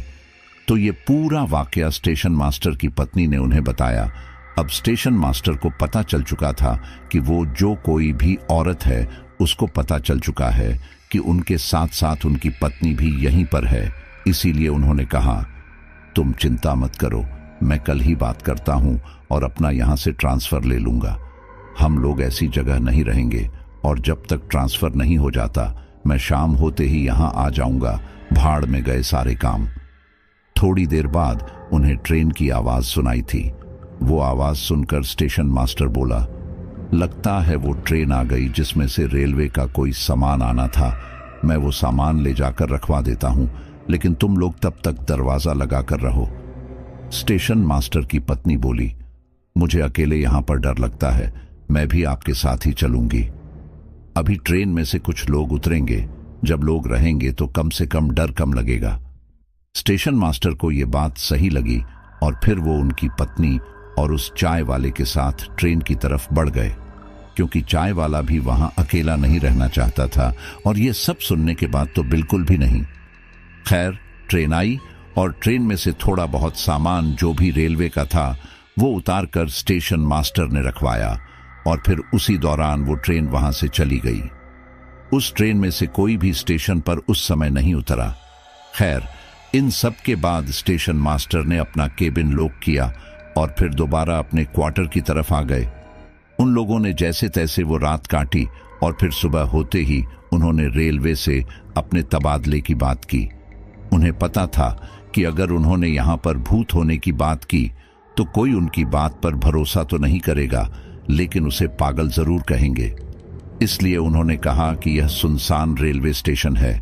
तो ये पूरा वाकया स्टेशन मास्टर की पत्नी ने उन्हें बताया। अब स्टेशन मास्टर को पता चल चुका था कि वो जो कोई भी औरत है उसको पता चल चुका है कि उनके साथ साथ उनकी पत्नी भी यहीं पर है। इसीलिए उन्होंने कहा, तुम चिंता मत करो, मैं कल ही बात करता हूं और अपना यहां से ट्रांसफर ले लूंगा। हम लोग ऐसी जगह नहीं रहेंगे और जब तक ट्रांसफर नहीं हो जाता मैं शाम होते ही यहां आ जाऊंगा। भाड़ में गए सारे काम। थोड़ी देर बाद उन्हें ट्रेन की आवाज सुनाई थी। वो आवाज सुनकर स्टेशन मास्टर बोला, लगता है वो ट्रेन आ गई जिसमें से रेलवे का कोई सामान आना था। मैं वो सामान ले जाकर रखवा देता हूं, लेकिन तुम लोग तब तक दरवाजा लगाकर रहो। स्टेशन मास्टर की पत्नी बोली, मुझे अकेले यहां पर डर लगता है, मैं भी आपके साथ ही चलूंगी। अभी ट्रेन में से कुछ लोग उतरेंगे, जब लोग रहेंगे तो कम से कम डर कम लगेगा। स्टेशन मास्टर को यह बात सही लगी और फिर वो उनकी पत्नी और उस चाय वाले के साथ ट्रेन की तरफ बढ़ गए, क्योंकि चाय वाला भी वहां अकेला नहीं रहना चाहता था और ये सब सुनने के बाद तो बिल्कुल भी नहीं। खैर, ट्रेन आई और ट्रेन में से थोड़ा बहुत सामान जो भी रेलवे का था वो उतार कर स्टेशन मास्टर ने रखवाया और फिर उसी दौरान वो ट्रेन वहां से चली गई। उस ट्रेन में से कोई भी स्टेशन पर उस समय नहीं उतरा। खैर, इन सब के बाद स्टेशन मास्टर ने अपना केबिन लॉक किया और फिर दोबारा अपने क्वार्टर की तरफ आ गए। उन लोगों ने जैसे तैसे वो रात काटी और फिर सुबह होते ही उन्होंने रेलवे से अपने तबादले की बात की। उन्हें पता था कि अगर उन्होंने यहाँ पर भूत होने की बात की तो कोई उनकी बात पर भरोसा तो नहीं करेगा, लेकिन उसे पागल जरूर कहेंगे। इसलिए उन्होंने कहा कि यह सुनसान रेलवे स्टेशन है,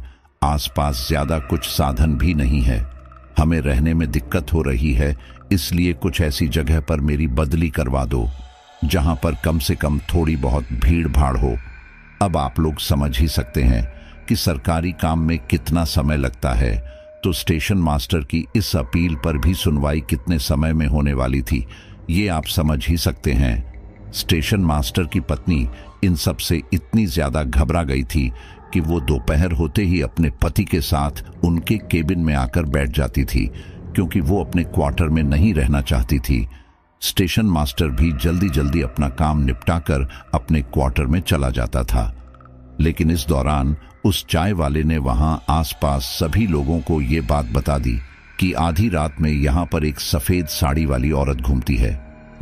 आसपास ज्यादा कुछ साधन भी नहीं है, हमें रहने में दिक्कत हो रही है, इसलिए कुछ ऐसी जगह पर मेरी बदली करवा दो जहां पर कम से कम थोड़ी बहुत भीड़ भाड़ हो। अब आप लोग समझ ही सकते हैं कि सरकारी काम में कितना समय लगता है, तो स्टेशन मास्टर की इस अपील पर भी सुनवाई कितने समय में होने वाली थी, ये आप समझ ही सकते हैं। स्टेशन मास्टर की पत्नी इन सब से इतनी ज्यादा घबरा गई थी कि वो दोपहर होते ही अपने पति के साथ उनके केबिन में आकर बैठ जाती थी, क्योंकि वो अपने क्वार्टर में नहीं रहना चाहती थी। स्टेशन मास्टर भी जल्दी जल्दी अपना काम निपटाकर अपने क्वार्टर में चला जाता था, लेकिन इस दौरान उस चाय वाले ने वहां आसपास सभी लोगों को ये बात बता दी कि आधी रात में यहां पर एक सफेद साड़ी वाली औरत घूमती है।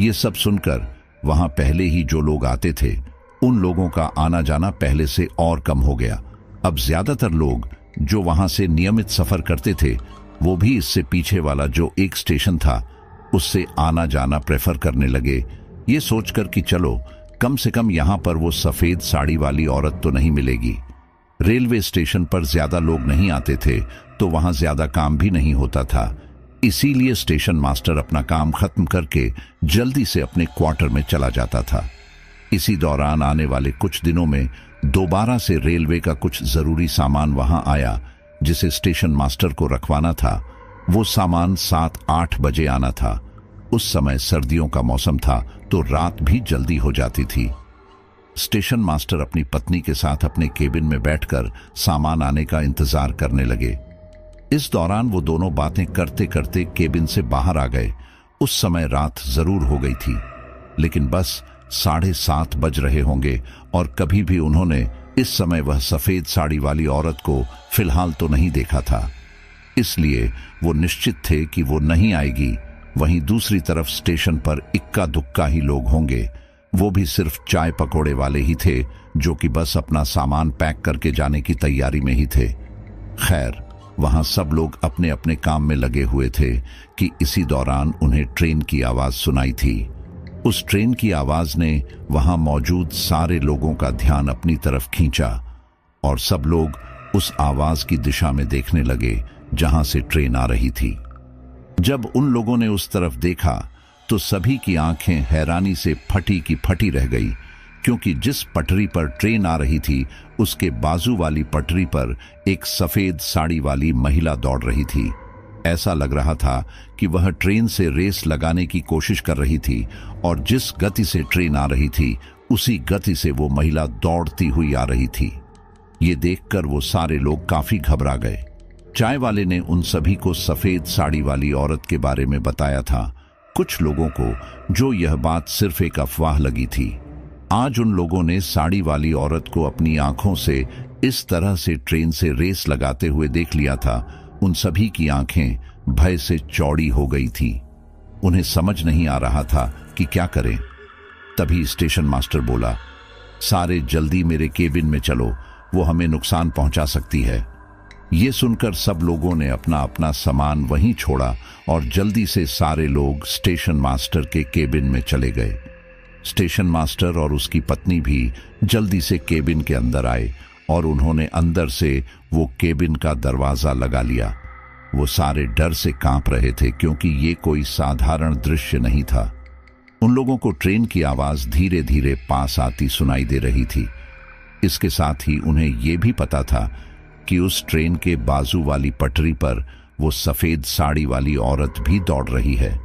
ये सब सुनकर वहां पहले ही जो लोग आते थे उन लोगों का आना जाना पहले से और कम हो गया। अब ज्यादातर लोग जो वहां से नियमित सफर करते थे वो भी इससे पीछे वाला जो एक स्टेशन था उससे आना जाना प्रेफर करने लगे, ये सोचकर कि चलो कम से कम यहां पर वो सफेद साड़ी वाली औरत तो नहीं मिलेगी। रेलवे स्टेशन पर ज्यादा लोग नहीं आते थे तो वहां ज्यादा काम भी नहीं होता था, इसीलिए स्टेशन मास्टर अपना काम खत्म करके जल्दी से अपने क्वार्टर में चला जाता था। इसी दौरान आने वाले कुछ दिनों में दोबारा से रेलवे का कुछ जरूरी सामान वहां आया जिसे स्टेशन मास्टर को रखवाना था। वो सामान 7-8 बजे आना था। उस समय सर्दियों का मौसम था तो रात भी जल्दी हो जाती थी। स्टेशन मास्टर अपनी पत्नी के साथ अपने केबिन में बैठकर सामान आने का इंतजार करने लगे। इस दौरान वो दोनों बातें करते करते केबिन से बाहर आ गए। उस समय रात जरूर हो गई थी, लेकिन बस 7:30 बज रहे होंगे और कभी भी उन्होंने इस समय वह सफेद साड़ी वाली औरत को फिलहाल तो नहीं देखा था, इसलिए वो निश्चित थे कि वो नहीं आएगी। वहीं दूसरी तरफ स्टेशन पर इक्का दुक्का ही लोग होंगे, वो भी सिर्फ चाय पकोड़े वाले ही थे जो कि बस अपना सामान पैक करके जाने की तैयारी में ही थे। खैर, वहां सब लोग अपने अपने काम में लगे हुए थे कि इसी दौरान उन्हें ट्रेन की आवाज सुनाई थी। उस ट्रेन की आवाज ने वहां मौजूद सारे लोगों का ध्यान अपनी तरफ खींचा और सब लोग उस आवाज की दिशा में देखने लगे जहां से ट्रेन आ रही थी। जब उन लोगों ने उस तरफ देखा तो सभी की आंखें हैरानी से फटी की फटी रह गई, क्योंकि जिस पटरी पर ट्रेन आ रही थी उसके बाजू वाली पटरी पर एक सफेद साड़ी वाली महिला दौड़ रही थी। ऐसा लग रहा था कि वह ट्रेन से रेस लगाने की कोशिश कर रही थी और जिस गति से ट्रेन आ रही थी उसी गति से वो महिला दौड़ती हुई आ रही थी। ये देखकर वो सारे लोग काफी घबरा गए। चाय वाले ने उन सभी को सफेद साड़ी वाली औरत के बारे में बताया था। कुछ लोगों को जो यह बात सिर्फ एक अफवाह लगी थी, आज उन लोगों ने साड़ी वाली औरत को अपनी आंखों से इस तरह से ट्रेन से रेस लगाते हुए देख लिया था। उन सभी की आंखें भय से चौड़ी हो गई थी। उन्हें समझ नहीं आ रहा था कि क्या करें। तभी स्टेशन मास्टर बोला, सारे जल्दी मेरे केबिन में चलो, वो हमें नुकसान पहुंचा सकती है। ये सुनकर सब लोगों ने अपना अपना सामान वहीं छोड़ा और जल्दी से सारे लोग स्टेशन मास्टर के केबिन में चले गए। स्टेशन मास्टर और उसकी पत्नी भी जल्दी से केबिन के अंदर आए और उन्होंने अंदर से वो केबिन का दरवाजा लगा लिया। वो सारे डर से कांप रहे थे क्योंकि ये कोई साधारण दृश्य नहीं था। उन लोगों को ट्रेन की आवाज धीरे धीरे पास आती सुनाई दे रही थी। इसके साथ ही उन्हें ये भी पता था कि उस ट्रेन के बाजू वाली पटरी पर वो सफेद साड़ी वाली औरत भी दौड़ रही है।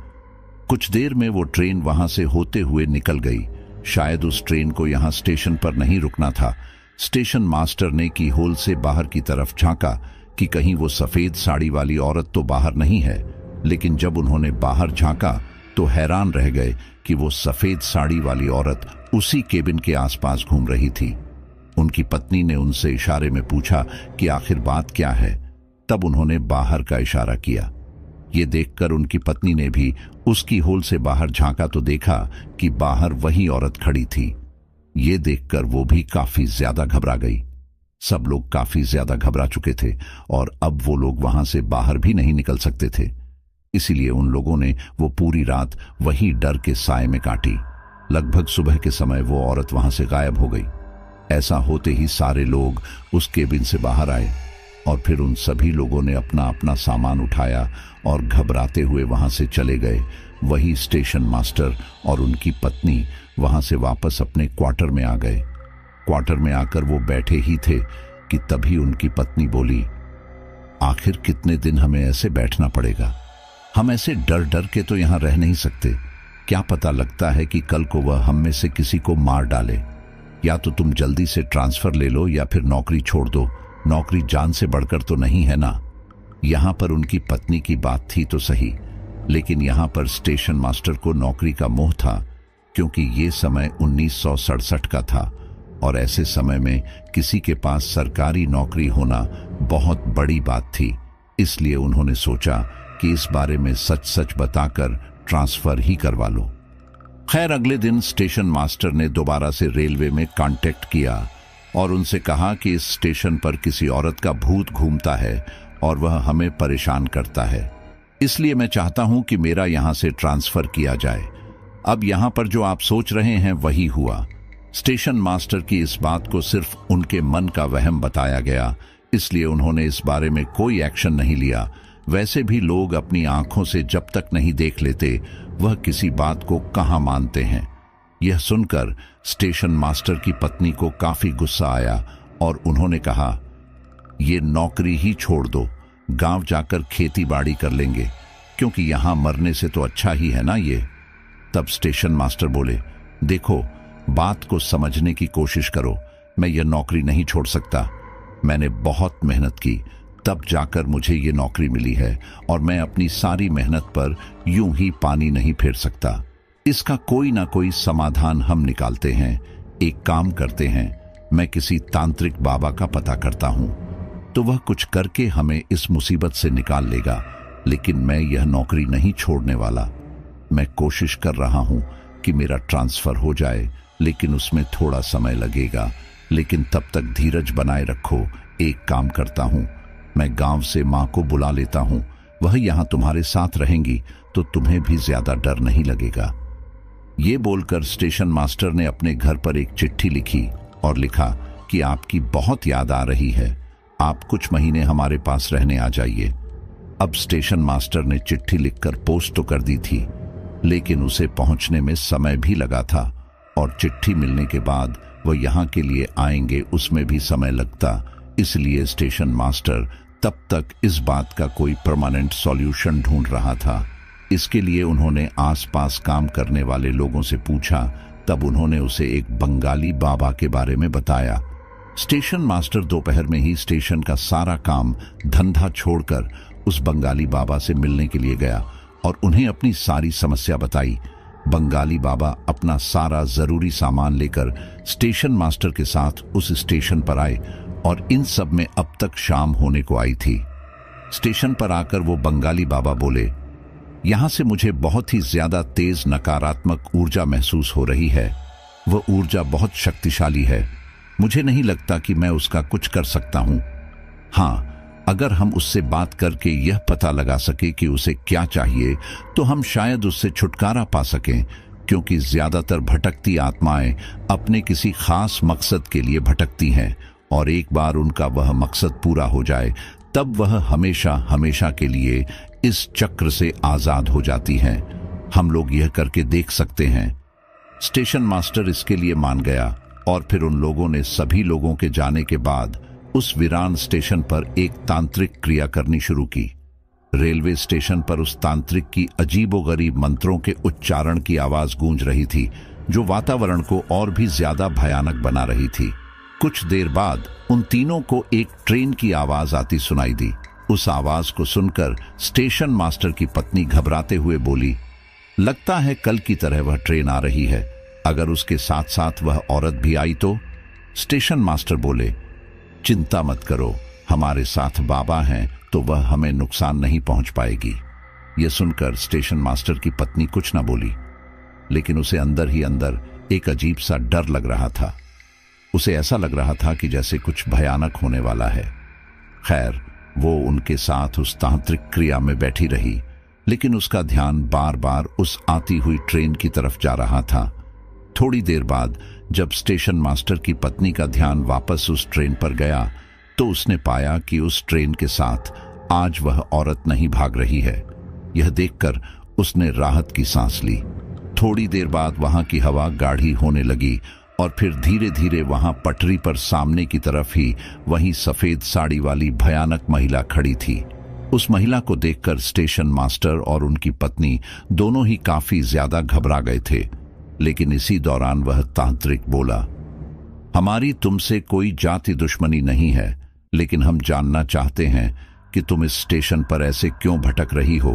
कुछ देर में वो ट्रेन वहां से होते हुए निकल गई। शायद उस ट्रेन को यहां स्टेशन पर नहीं रुकना था। स्टेशन मास्टर ने की होल से बाहर की तरफ झांका कि कहीं वो सफेद साड़ी वाली औरत तो बाहर नहीं है, लेकिन जब उन्होंने बाहर झांका तो हैरान रह गए कि वो सफेद साड़ी वाली औरत उसी केबिन के आसपास घूम रही थी। उनकी पत्नी ने उनसे इशारे में पूछा कि आखिर बात क्या है। तब उन्होंने बाहर का इशारा किया। ये देखकर उनकी पत्नी ने भी उसकी होल से बाहर झांका तो देखा कि बाहर वही औरत खड़ी थी। ये देखकर वो भी काफी ज्यादा घबरा गई। सब लोग काफी ज्यादा घबरा चुके थे और अब वो लोग वहां से बाहर भी नहीं निकल सकते थे। इसीलिए उन लोगों ने वो पूरी रात वही डर के साए में काटी। लगभग सुबह के समय वो औरत वहां से गायब हो गई। ऐसा होते ही सारे लोग उस केबिन से बाहर आए और फिर उन सभी लोगों ने अपना अपना सामान उठाया और घबराते हुए वहां से चले गए। वही स्टेशन मास्टर और उनकी पत्नी वहां से वापस अपने क्वार्टर में आ गए। क्वार्टर में आकर वो बैठे ही थे कि तभी उनकी पत्नी बोली, आखिर कितने दिन हमें ऐसे बैठना पड़ेगा? हम ऐसे डर डर के तो यहां रह नहीं सकते। क्या पता लगता है कि कल को वह हम में से किसी को मार डाले। या तो तुम जल्दी से ट्रांसफर ले लो या फिर नौकरी छोड़ दो। नौकरी जान से बढ़कर तो नहीं है ना। यहां पर उनकी पत्नी की बात थी तो सही, लेकिन यहां पर स्टेशन मास्टर को नौकरी का मोह था, क्योंकि ये समय 1967 का था और ऐसे समय में किसी के पास सरकारी नौकरी होना बहुत बड़ी बात थी। इसलिए उन्होंने सोचा कि इस बारे में सच सच बताकर ट्रांसफर ही करवा लो। खैर, अगले दिन स्टेशन मास्टर ने दोबारा से रेलवे में कांटेक्ट किया और उनसे कहा कि इस स्टेशन पर किसी औरत का भूत घूमता है और वह हमें परेशान करता है, इसलिए मैं चाहता हूं कि मेरा यहां से ट्रांसफर किया जाए। अब यहां पर जो आप सोच रहे हैं वही हुआ। स्टेशन मास्टर की इस बात को सिर्फ उनके मन का वहम बताया गया, इसलिए उन्होंने इस बारे में कोई एक्शन नहीं लिया। वैसे भी लोग अपनी आंखों से जब तक नहीं देख लेते वह किसी बात को कहां मानते हैं। यह सुनकर स्टेशन मास्टर की पत्नी को काफी गुस्सा आया और उन्होंने कहा, ये नौकरी ही छोड़ दो, गांव जाकर खेती बाड़ी कर लेंगे, क्योंकि यहां मरने से तो अच्छा ही है ना ये। तब स्टेशन मास्टर बोले, देखो, बात को समझने की कोशिश करो, मैं यह नौकरी नहीं छोड़ सकता। मैंने बहुत मेहनत की, तब जाकर मुझे ये नौकरी मिली है और मैं अपनी सारी मेहनत पर यूं ही पानी नहीं फेर सकता। इसका कोई ना कोई समाधान हम निकालते हैं। एक काम करते हैं, मैं किसी तांत्रिक बाबा का पता करता हूं, तो वह कुछ करके हमें इस मुसीबत से निकाल लेगा, लेकिन मैं यह नौकरी नहीं छोड़ने वाला। मैं कोशिश कर रहा हूं कि मेरा ट्रांसफर हो जाए, लेकिन उसमें थोड़ा समय लगेगा, लेकिन तब तक धीरज बनाए रखो। एक काम करता हूं, मैं गांव से मां को बुला लेता हूं, वह यहां तुम्हारे साथ रहेंगी तो तुम्हें भी ज्यादा डर नहीं लगेगा। ये बोलकर स्टेशन मास्टर ने अपने घर पर एक चिट्ठी लिखी और लिखा कि आपकी बहुत याद आ रही है, आप कुछ महीने हमारे पास रहने आ जाइए। अब स्टेशन मास्टर ने चिट्ठी लिखकर पोस्ट तो कर दी थी, लेकिन उसे पहुंचने में समय भी लगा था और चिट्ठी मिलने के बाद वह यहां के लिए आएंगे उसमें भी समय लगता। इसलिए स्टेशन मास्टर तब तक इस बात का कोई परमानेंट सॉल्यूशन ढूंढ रहा था। इसके लिए उन्होंने आसपास काम करने वाले लोगों से पूछा। तब उन्होंने उसे एक बंगाली बाबा के बारे में बताया। स्टेशन मास्टर दोपहर में ही स्टेशन का सारा काम धंधा छोड़कर उस बंगाली बाबा से मिलने के लिए गया और उन्हें अपनी सारी समस्या बताई। बंगाली बाबा अपना सारा जरूरी सामान लेकर स्टेशन मास्टर के साथ उस स्टेशन पर आए और इन सब में अब तक शाम होने को आई थी। स्टेशन पर आकर वो बंगाली बाबा बोले, यहां से मुझे बहुत ही ज्यादा तेज नकारात्मक ऊर्जा महसूस हो रही है। वह ऊर्जा बहुत शक्तिशाली है, मुझे नहीं लगता कि मैं उसका कुछ कर सकता हूं। हाँ, अगर हम उससे बात करके यह पता लगा सके कि उसे क्या चाहिए तो हम शायद उससे छुटकारा पा सकें, क्योंकि ज्यादातर भटकती आत्माएं अपने किसी खास मकसद के लिए भटकती हैं और एक बार उनका वह मकसद पूरा हो जाए तब वह हमेशा हमेशा के लिए इस चक्र से आजाद हो जाती हैं। हम लोग यह करके देख सकते हैं। स्टेशन मास्टर इसके लिए मान गया और फिर उन लोगों ने सभी लोगों के जाने के बाद उस वीरान स्टेशन पर एक तांत्रिक क्रिया करनी शुरू की। रेलवे स्टेशन पर उस तांत्रिक की अजीबोगरीब मंत्रों के उच्चारण की आवाज गूंज रही थी, जो वातावरण को और भी ज्यादा भयानक बना रही थी। कुछ देर बाद उन तीनों को एक ट्रेन की आवाज आती सुनाई दी। उस आवाज को सुनकर स्टेशन मास्टर की पत्नी घबराते हुए बोली, लगता है कल की तरह वह ट्रेन आ रही है। अगर उसके साथ साथ वह औरत भी आई तो? स्टेशन मास्टर बोले, चिंता मत करो, हमारे साथ बाबा हैं तो वह हमें नुकसान नहीं पहुंच पाएगी। यह सुनकर स्टेशन मास्टर की पत्नी कुछ न बोली, लेकिन उसे अंदर ही अंदर एक अजीब सा डर लग रहा था। उसे ऐसा लग रहा था कि जैसे कुछ भयानक होने वाला है। खैर, वो उनके साथ उस तांत्रिक क्रिया में बैठी रही, लेकिन उसका ध्यान बार बार उस आती हुई ट्रेन की तरफ जा रहा था। थोड़ी देर बाद जब स्टेशन मास्टर की पत्नी का ध्यान वापस उस ट्रेन पर गया तो उसने पाया कि उस ट्रेन के साथ आज वह औरत नहीं भाग रही है। यह देखकर उसने राहत की सांस ली। थोड़ी देर बाद वहां की हवा गाढ़ी होने लगी और फिर धीरे धीरे वहां पटरी पर सामने की तरफ ही वही सफेद साड़ी वाली भयानक महिला खड़ी थी। उस महिला को देखकर स्टेशन मास्टर और उनकी पत्नी दोनों ही काफी ज्यादा घबरा गए थे। लेकिन इसी दौरान वह तांत्रिक बोला, हमारी तुमसे कोई जाति दुश्मनी नहीं है, लेकिन हम जानना चाहते हैं कि तुम इस स्टेशन पर ऐसे क्यों भटक रही हो।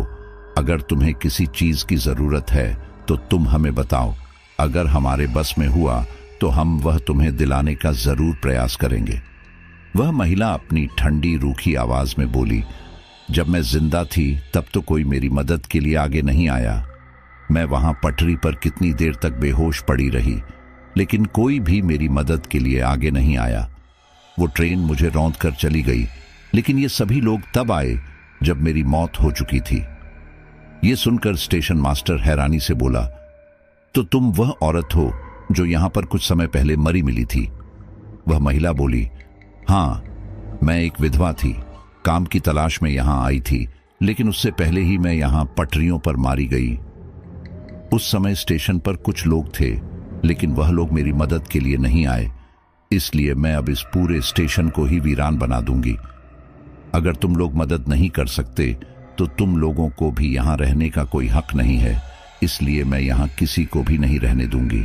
अगर तुम्हें किसी चीज की जरूरत है तो तुम हमें बताओ। अगर हमारे बस में हुआ तो हम वह तुम्हें दिलाने का जरूर प्रयास करेंगे। वह महिला अपनी ठंडी रूखी आवाज में बोली, जब मैं जिंदा थी तब तो कोई मेरी मदद के लिए आगे नहीं आया। मैं वहां पटरी पर कितनी देर तक बेहोश पड़ी रही, लेकिन कोई भी मेरी मदद के लिए आगे नहीं आया। वो ट्रेन मुझे रौंद कर चली गई, लेकिन ये सभी लोग तब आए जब मेरी मौत हो चुकी थी। ये सुनकर स्टेशन मास्टर हैरानी से बोला, तो तुम वह औरत हो जो यहां पर कुछ समय पहले मरी मिली थी? वह महिला बोली, हाँ, मैं एक विधवा थी, काम की तलाश में यहां आई थी, लेकिन उससे पहले ही मैं यहां पटरियों पर मारी गई। उस समय स्टेशन पर कुछ लोग थे, लेकिन वह लोग मेरी मदद के लिए नहीं आए, इसलिए मैं अब इस पूरे स्टेशन को ही वीरान बना दूंगी। अगर तुम लोग मदद नहीं कर सकते तो तुम लोगों को भी यहां रहने का कोई हक नहीं है, इसलिए मैं यहां किसी को भी नहीं रहने दूंगी।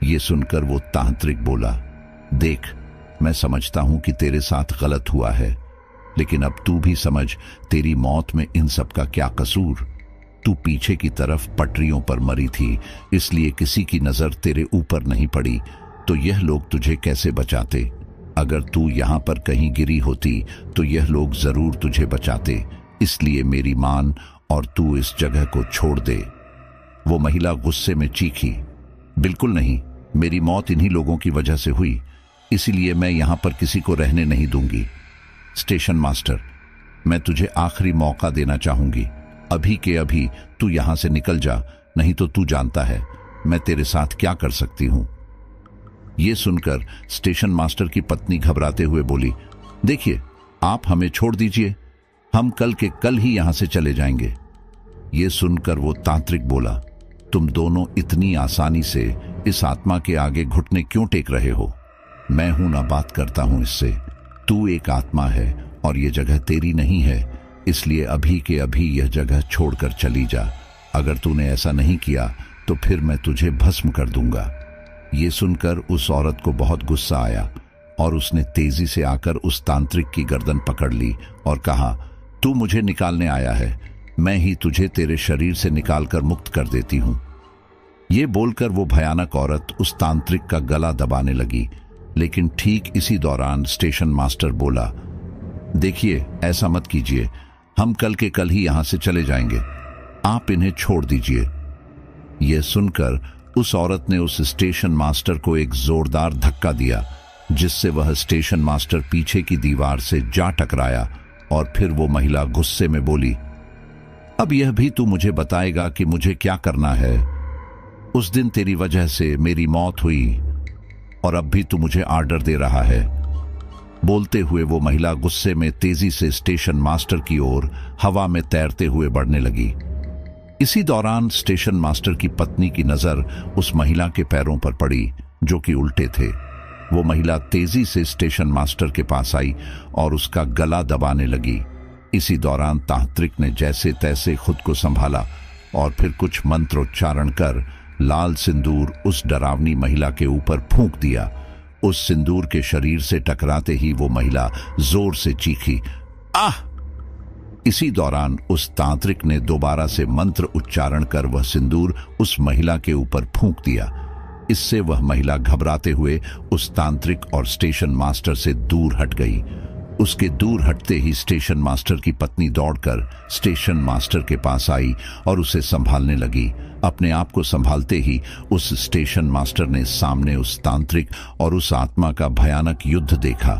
ये सुनकर वो तांत्रिक बोला, देख, मैं समझता हूं कि तेरे साथ गलत हुआ है, लेकिन अब तू भी समझ, तेरी मौत में इन सब का क्या कसूर? तू पीछे की तरफ पटरियों पर मरी थी, इसलिए किसी की नजर तेरे ऊपर नहीं पड़ी, तो यह लोग तुझे कैसे बचाते? अगर तू यहां पर कहीं गिरी होती तो यह लोग जरूर तुझे बचाते, इसलिए मेरी मान और तू इस जगह को छोड़ दे। वो महिला गुस्से में चीखी, बिल्कुल नहीं, मेरी मौत इन्हीं लोगों की वजह से हुई, इसीलिए मैं यहां पर किसी को रहने नहीं दूंगी। स्टेशन मास्टर, मैं तुझे आखिरी मौका देना चाहूंगी, अभी के अभी तू यहां से निकल जा, नहीं तो तू जानता है मैं तेरे साथ क्या कर सकती हूं। यह सुनकर स्टेशन मास्टर की पत्नी घबराते हुए बोली, देखिए, आप हमें छोड़ दीजिए, हम कल के कल ही यहां से चले जाएंगे। यह सुनकर वो तांत्रिक बोला, तुम दोनों इतनी आसानी से इस आत्मा के आगे घुटने क्यों टेक रहे हो? मैं हूं ना, बात करता हूं इससे। तू एक आत्मा है और यह जगह तेरी नहीं है, इसलिए अभी के अभी यह जगह छोड़कर चली जा। अगर तूने ऐसा नहीं किया तो फिर मैं तुझे भस्म कर दूंगा। ये सुनकर उस औरत को बहुत गुस्सा आया और उसने तेजी से आकर उस तांत्रिक की गर्दन पकड़ ली और कहा, तू मुझे निकालने आया है, मैं ही तुझे तेरे शरीर से निकालकर मुक्त कर देती हूं। ये बोलकर वो भयानक औरत उस तांत्रिक का गला दबाने लगी, लेकिन ठीक इसी दौरान स्टेशन मास्टर बोला, देखिए, ऐसा मत कीजिए, हम कल के कल ही यहां से चले जाएंगे, आप इन्हें छोड़ दीजिए। यह सुनकर उस औरत ने उस स्टेशन मास्टर को एक जोरदार धक्का दिया, जिससे वह स्टेशन मास्टर पीछे की दीवार से जा टकराया और फिर वो महिला गुस्से में बोली, अब यह भी तू मुझे बताएगा कि मुझे क्या करना है? उस दिन तेरी वजह से मेरी मौत हुई और अब भी तू मुझे आर्डर दे रहा है। बोलते हुए वो महिला गुस्से में तेजी से स्टेशन मास्टर की ओर हवा में तैरते हुए बढ़ने लगी। इसी दौरान स्टेशन मास्टर की पत्नी की नजर उस महिला के पैरों पर पड़ी, जो कि उल्टे थे। वो महिला तेजी से स्टेशन मास्टर के पास आई और उसका गला दबाने लगी। इसी दौरान तांत्रिक ने जैसे तैसे खुद को संभाला और फिर कुछ मंत्रोच्चारण कर लाल सिंदूर उस डरावनी महिला के ऊपर फूंक दिया। उस सिंदूर के शरीर से टकराते ही वो महिला जोर से चीखी, आह! इसी दौरान उस तांत्रिक ने दोबारा से मंत्र उच्चारण कर वह सिंदूर उस महिला के ऊपर फूंक दिया। इससे वह महिला घबराते हुए उस तांत्रिक और स्टेशन मास्टर से दूर हट गई। उसके दूर हटते ही स्टेशन मास्टर की पत्नी दौड़कर स्टेशन मास्टर के पास आई और उसे संभालने लगी। अपने आप को संभालते ही उस स्टेशन मास्टर ने सामने उस तांत्रिक और उस आत्मा का भयानक युद्ध देखा।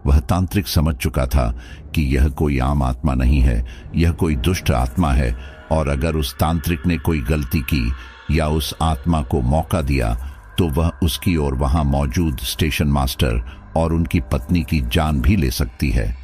वह तांत्रिक समझ चुका था कि यह कोई आम आत्मा नहीं है, यह कोई दुष्ट आत्मा है, और अगर उस तांत्रिक ने कोई गलती की या उस आत्मा को मौका दिया तो वह उसकी और वहां मौजूद स्टेशन मास्टर और उनकी पत्नी की जान भी ले सकती है।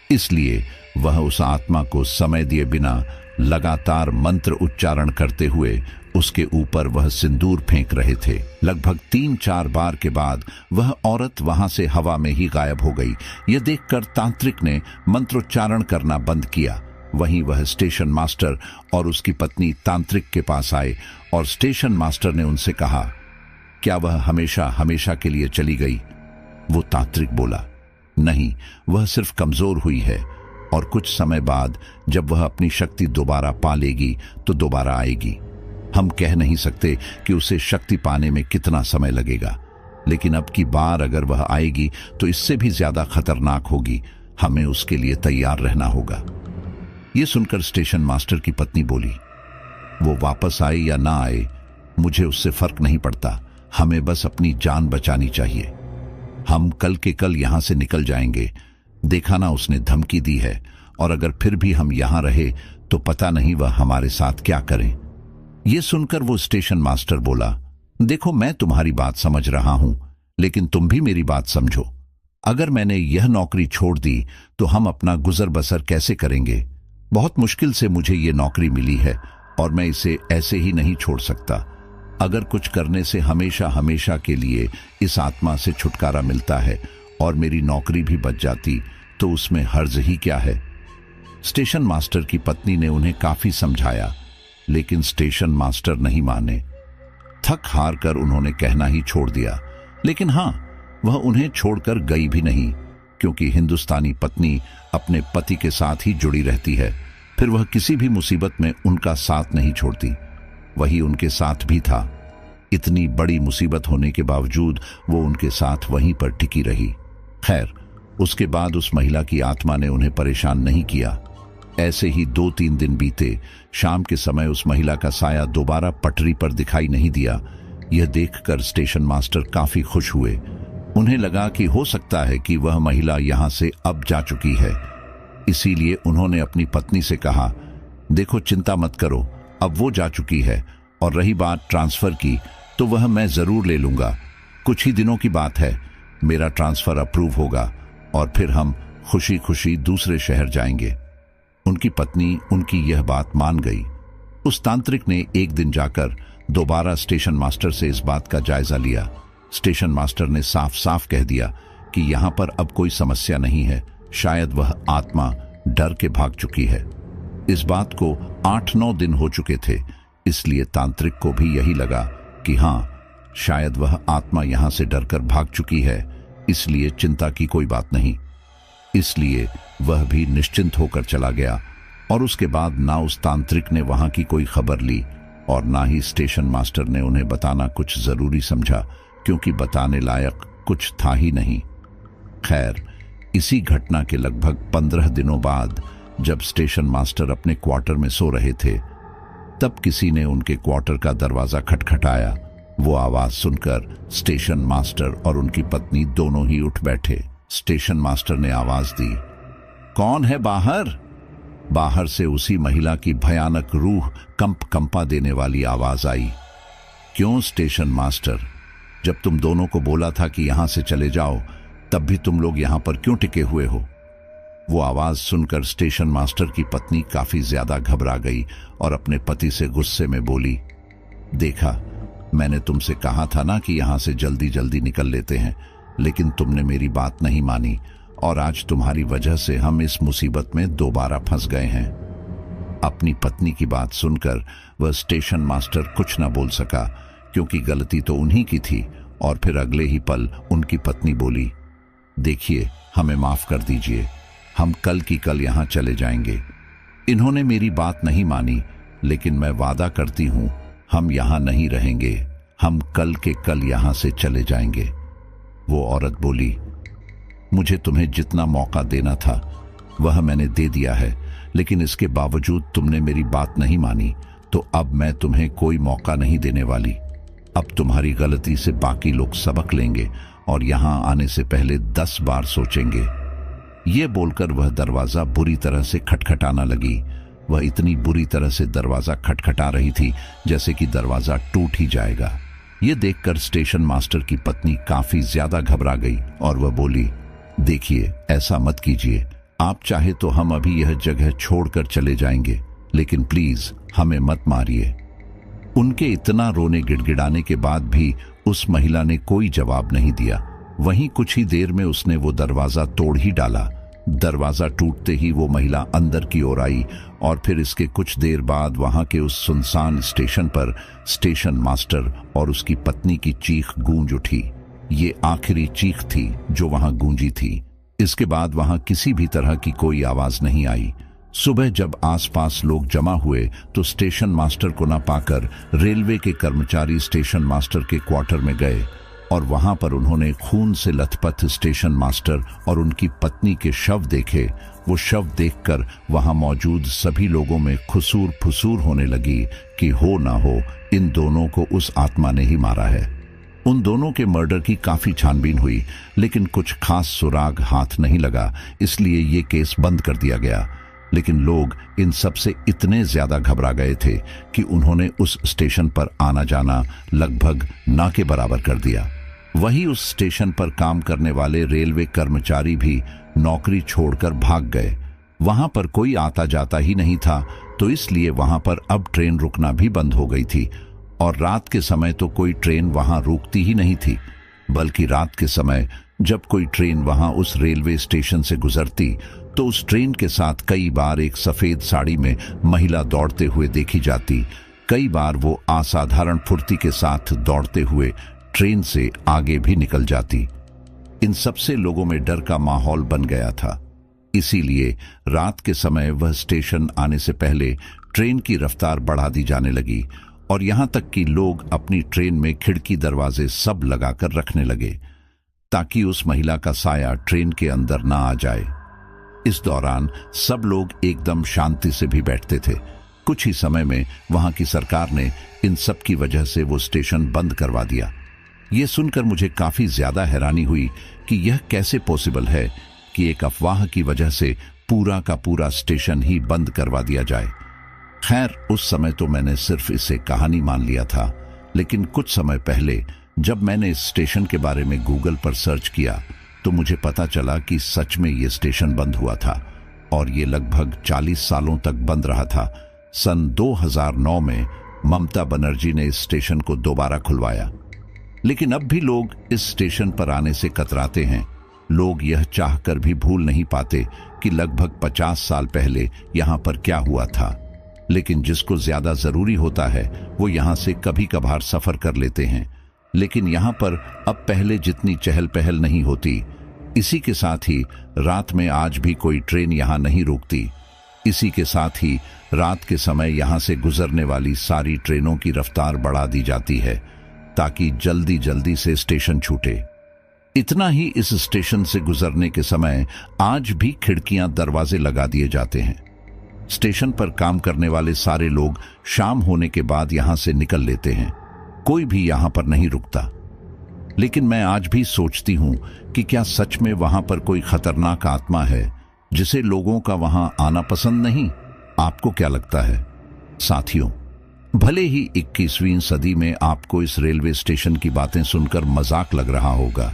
इसलिए वह उस आत्मा को समय दिए बिना लगातार मंत्र उच्चारण करते हुए उसके ऊपर वह सिंदूर फेंक रहे थे। लगभग 3-4 बार के बाद वह औरत वहां से हवा में ही गायब हो गई। यह देखकर तांत्रिक ने मंत्रोच्चारण करना बंद किया। वहीं वह स्टेशन मास्टर और उसकी पत्नी तांत्रिक के पास आए और स्टेशन मास्टर ने उनसे कहा, क्या वह हमेशा हमेशा के लिए चली गई? वो तांत्रिक बोला, नहीं, वह सिर्फ कमजोर हुई है और कुछ समय बाद जब वह अपनी शक्ति दोबारा पा लेगी तो दोबारा आएगी। हम कह नहीं सकते कि उसे शक्ति पाने में कितना समय लगेगा, लेकिन अब की बार अगर वह आएगी तो इससे भी ज्यादा खतरनाक होगी। हमें उसके लिए तैयार रहना होगा। यह सुनकर स्टेशन मास्टर की पत्नी बोली, वो वापस आए या ना आए, मुझे उससे फर्क नहीं पड़ता। हमें बस अपनी जान बचानी चाहिए। हम कल के कल यहां से निकल जाएंगे। देखा ना, उसने धमकी दी है, और अगर फिर भी हम यहां रहे तो पता नहीं वह हमारे साथ क्या करें। यह सुनकर वो स्टेशन मास्टर बोला, देखो मैं तुम्हारी बात समझ रहा हूं, लेकिन तुम भी मेरी बात समझो। अगर मैंने यह नौकरी छोड़ दी तो हम अपना गुजर बसर कैसे करेंगे? बहुत मुश्किल से मुझे ये नौकरी मिली है और मैं इसे ऐसे ही नहीं छोड़ सकता। अगर कुछ करने से हमेशा हमेशा के लिए इस आत्मा से छुटकारा मिलता है और मेरी नौकरी भी बच जाती तो उसमें हर्ज ही क्या है? स्टेशन मास्टर की पत्नी ने उन्हें काफी समझाया, लेकिन स्टेशन मास्टर नहीं माने। थक हार कर उन्होंने कहना ही छोड़ दिया। लेकिन हां, वह उन्हें छोड़कर गई भी नहीं, क्योंकि हिंदुस्तानी पत्नी अपने पति के साथ ही जुड़ी रहती है। फिर वह किसी भी मुसीबत में उनका साथ नहीं छोड़ती। वही उनके साथ भी था। इतनी बड़ी मुसीबत होने के बावजूद वो उनके साथ वहीं पर टिकी रही। खैर, उसके बाद उस महिला की आत्मा ने उन्हें परेशान नहीं किया। ऐसे ही 2-3 दिन बीते। शाम के समय उस महिला का साया दोबारा पटरी पर दिखाई नहीं दिया। यह देखकर स्टेशन मास्टर काफी खुश हुए। उन्हें लगा कि हो सकता है कि वह महिला यहां से अब जा चुकी है। इसीलिए उन्होंने अपनी पत्नी से कहा, देखो चिंता मत करो, अब वो जा चुकी है, और रही बात ट्रांसफर की तो वह मैं जरूर ले लूंगा। कुछ ही दिनों की बात है, मेरा ट्रांसफर अप्रूव होगा और फिर हम खुशी खुशी दूसरे शहर जाएंगे। उनकी पत्नी उनकी यह बात मान गई। उस तांत्रिक ने एक दिन जाकर दोबारा स्टेशन मास्टर से इस बात का जायजा लिया। स्टेशन मास्टर ने साफ साफ कह दिया कि यहां पर अब कोई समस्या नहीं है, शायद वह आत्मा डर के भाग चुकी है। इस बात को 8-9 दिन हो चुके थे, इसलिए तांत्रिक को भी यही लगा कि हां, शायद वह आत्मा यहां से डरकर भाग चुकी है, इसलिए चिंता की कोई बात नहीं। इसलिए वह भी निश्चिंत होकर चला गया, और उसके बाद ना उस तांत्रिक ने वहां की कोई खबर ली और ना ही स्टेशन मास्टर ने उन्हें बताना कुछ जरूरी समझा, क्योंकि बताने लायक कुछ था ही नहीं। खैर, इसी घटना के लगभग 15 दिनों बाद जब स्टेशन मास्टर अपने क्वार्टर में सो रहे थे, तब किसी ने उनके क्वार्टर का दरवाजा खटखटाया। वो आवाज सुनकर स्टेशन मास्टर और उनकी पत्नी दोनों ही उठ बैठे। स्टेशन मास्टर ने आवाज दी, कौन है बाहर? बाहर से उसी महिला की भयानक रूह कंपा देने वाली आवाज आई। क्यों स्टेशन मास्टर, जब तुम दोनों को बोला था कि यहां से चले जाओ, तब भी तुम लोग यहां पर क्यों टिके हुए हो? वो आवाज सुनकर स्टेशन मास्टर की पत्नी काफी ज्यादा घबरा गई और अपने पति से गुस्से में बोली, देखा, मैंने तुमसे कहा था ना कि यहां से जल्दी जल्दी निकल लेते हैं, लेकिन तुमने मेरी बात नहीं मानी और आज तुम्हारी वजह से हम इस मुसीबत में दोबारा फंस गए हैं। अपनी पत्नी की बात सुनकर वह स्टेशन मास्टर कुछ न बोल सका, क्योंकि गलती तो उन्हीं की थी। और फिर अगले ही पल उनकी पत्नी बोली, देखिए, हमें माफ कर दीजिए, हम कल की कल यहां चले जाएंगे। इन्होंने मेरी बात नहीं मानी, लेकिन मैं वादा करती हूं हम यहां नहीं रहेंगे, हम कल के कल यहां से चले जाएंगे। वो औरत बोली, मुझे तुम्हें जितना मौका देना था वह मैंने दे दिया है, लेकिन इसके बावजूद तुमने मेरी बात नहीं मानी, तो अब मैं तुम्हें कोई मौका नहीं देने वाली। अब तुम्हारी गलती से बाकी लोग सबक लेंगे और यहां आने से पहले 10 बार सोचेंगे। ये बोलकर वह दरवाजा बुरी तरह से खटखटाना लगी। वह इतनी बुरी तरह से दरवाजा खटखटा रही थी जैसे कि दरवाजा टूट ही जाएगा। ये देखकर स्टेशन मास्टर की पत्नी काफी ज्यादा घबरा गई और वह बोली, देखिए, ऐसा मत कीजिए, आप चाहे तो हम अभी यह जगह छोड़कर चले जाएंगे, लेकिन प्लीज हमें मत मारिए। उनके इतना रोने गिड़गिड़ाने के बाद भी उस महिला ने कोई जवाब नहीं दिया। वहीं कुछ ही देर में उसने वो दरवाजा तोड़ ही डाला। दरवाजा टूटते ही वो महिला अंदर की ओर आई और फिर इसके कुछ देर बाद वहां के उस सुनसान स्टेशन पर स्टेशन मास्टर और उसकी पत्नी की चीख गूंज उठी। ये आखिरी चीख थी जो वहां गूंजी थी। इसके बाद वहां किसी भी तरह की कोई आवाज नहीं आई। सुबह जब आसपास लोग जमा हुए तो स्टेशन मास्टर को न पाकर रेलवे के कर्मचारी स्टेशन मास्टर के क्वार्टर में गए और वहां पर उन्होंने खून से लथपथ स्टेशन मास्टर और उनकी पत्नी के शव देखे। वो शव देखकर वहां मौजूद सभी लोगों में खुसूर फुसूर होने लगी कि हो ना हो इन दोनों को उस आत्मा ने ही मारा है। उन दोनों के मर्डर की काफी छानबीन हुई, लेकिन कुछ खास सुराग हाथ नहीं लगा, इसलिए ये केस बंद कर दिया गया। लेकिन लोग इन सब से इतने ज्यादा घबरा गए थे कि उन्होंने उस स्टेशन पर आना जाना लगभग ना के बराबर कर दिया। वही उस स्टेशन पर काम करने वाले रेलवे कर्मचारी भी नौकरी छोड़कर भाग गए। वहां पर कोई आता जाता ही नहीं था, तो इसलिए वहां पर अब ट्रेन रुकना भी बंद हो गई थी। और रात के समय तो कोई ट्रेन वहां रुकती ही नहीं थी, बल्कि रात के समय जब कोई ट्रेन वहां उस रेलवे स्टेशन से गुजरती तो उस ट्रेन के साथ कई बार एक सफेद साड़ी में महिला दौड़ते हुए देखी जाती। कई बार वो असाधारण फुर्ती के साथ दौड़ते हुए ट्रेन से आगे भी निकल जाती। इन सबसे लोगों में डर का माहौल बन गया था, इसीलिए रात के समय वह स्टेशन आने से पहले ट्रेन की रफ्तार बढ़ा दी जाने लगी और यहां तक कि लोग अपनी ट्रेन में खिड़की दरवाजे सब लगाकर रखने लगे ताकि उस महिला का साया ट्रेन के अंदर ना आ जाए। इस दौरान सब लोग एकदम शांति से भी बैठते थे। कुछ ही समय में वहां की सरकार ने इन सब की वजह से वो स्टेशन बंद करवा दिया। ये सुनकर मुझे काफी ज्यादा हैरानी हुई कि यह कैसे पॉसिबल है कि एक अफवाह की वजह से पूरा का पूरा स्टेशन ही बंद करवा दिया जाए। खैर, उस समय तो मैंने सिर्फ इसे कहानी मान लिया था, लेकिन कुछ समय पहले जब मैंने इस स्टेशन के बारे में गूगल पर सर्च किया तो मुझे पता चला कि सच में ये स्टेशन बंद हुआ था और ये लगभग 40 सालों तक बंद रहा था। सन 2009 में ममता बनर्जी ने इस स्टेशन को दोबारा खुलवाया, लेकिन अब भी लोग इस स्टेशन पर आने से कतराते हैं। लोग यह चाहकर भी भूल नहीं पाते कि लगभग 50 साल पहले यहां पर क्या हुआ था। लेकिन जिसको ज्यादा जरूरी होता है वो यहां से कभी कभार सफर कर लेते हैं, लेकिन यहां पर अब पहले जितनी चहल पहल नहीं होती। इसी के साथ ही रात में आज भी कोई ट्रेन यहां नहीं रुकती। इसी के साथ ही रात के समय यहां से गुजरने वाली सारी ट्रेनों की रफ्तार बढ़ा दी जाती है ताकि जल्दी जल्दी से स्टेशन छूटे। इतना ही, इस स्टेशन से गुजरने के समय आज भी खिड़कियां दरवाजे लगा दिए जाते हैं। स्टेशन पर काम करने वाले सारे लोग शाम होने के बाद यहां से निकल लेते हैं, कोई भी यहां पर नहीं रुकता। लेकिन मैं आज भी सोचती हूं कि क्या सच में वहां पर कोई खतरनाक आत्मा है जिसे लोगों का वहां आना पसंद नहीं? आपको क्या लगता है? साथियों, भले ही 21वीं सदी में आपको इस रेलवे स्टेशन की बातें सुनकर मजाक लग रहा होगा,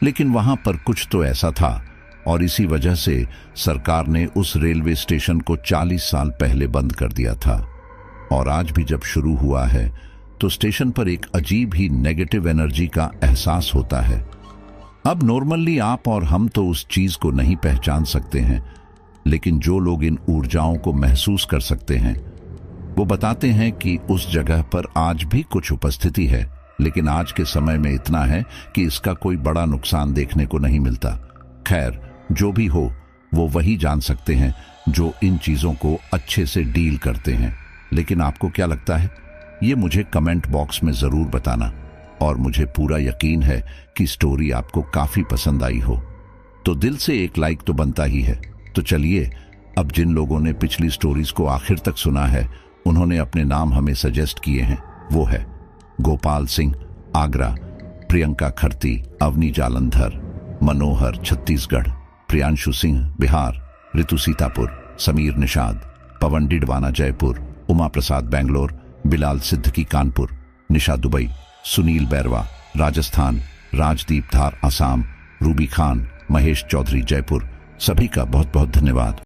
लेकिन वहां पर कुछ तो ऐसा था और इसी वजह से सरकार ने उस रेलवे स्टेशन को 40 साल पहले बंद कर दिया था। और आज भी जब शुरू हुआ है तो स्टेशन पर एक अजीब ही नेगेटिव एनर्जी का एहसास होता है। अब नॉर्मली आप और हम तो उस चीज को नहीं पहचान सकते हैं, लेकिन जो लोग इन ऊर्जाओं को महसूस कर सकते हैं वो बताते हैं कि उस जगह पर आज भी कुछ उपस्थिति है, लेकिन आज के समय में इतना है कि इसका कोई बड़ा नुकसान देखने को नहीं मिलता। खैर, जो भी हो वो वही जान सकते हैं जो इन चीजों को अच्छे से डील करते हैं। लेकिन आपको क्या लगता है, ये मुझे कमेंट बॉक्स में जरूर बताना। और मुझे पूरा यकीन है कि स्टोरी आपको काफी पसंद आई हो, तो दिल से एक लाइक तो बनता ही है। तो चलिए, अब जिन लोगों ने पिछली स्टोरीज को आखिर तक सुना है उन्होंने अपने नाम हमें सजेस्ट किए हैं। वो है गोपाल सिंह आगरा, प्रियंका खरती अवनी जालंधर, मनोहर छत्तीसगढ़, प्रियांशु सिंह बिहार, ऋतु सीतापुर, समीर निषाद, पवन डिडवाना जयपुर, उमा प्रसाद बेंगलोर, बिलाल सिद्दीकी कानपुर, निशा दुबई, सुनील बैरवा राजस्थान, राजदीप धार असम, रूबी खान, महेश चौधरी जयपुर। सभी का बहुत बहुत धन्यवाद।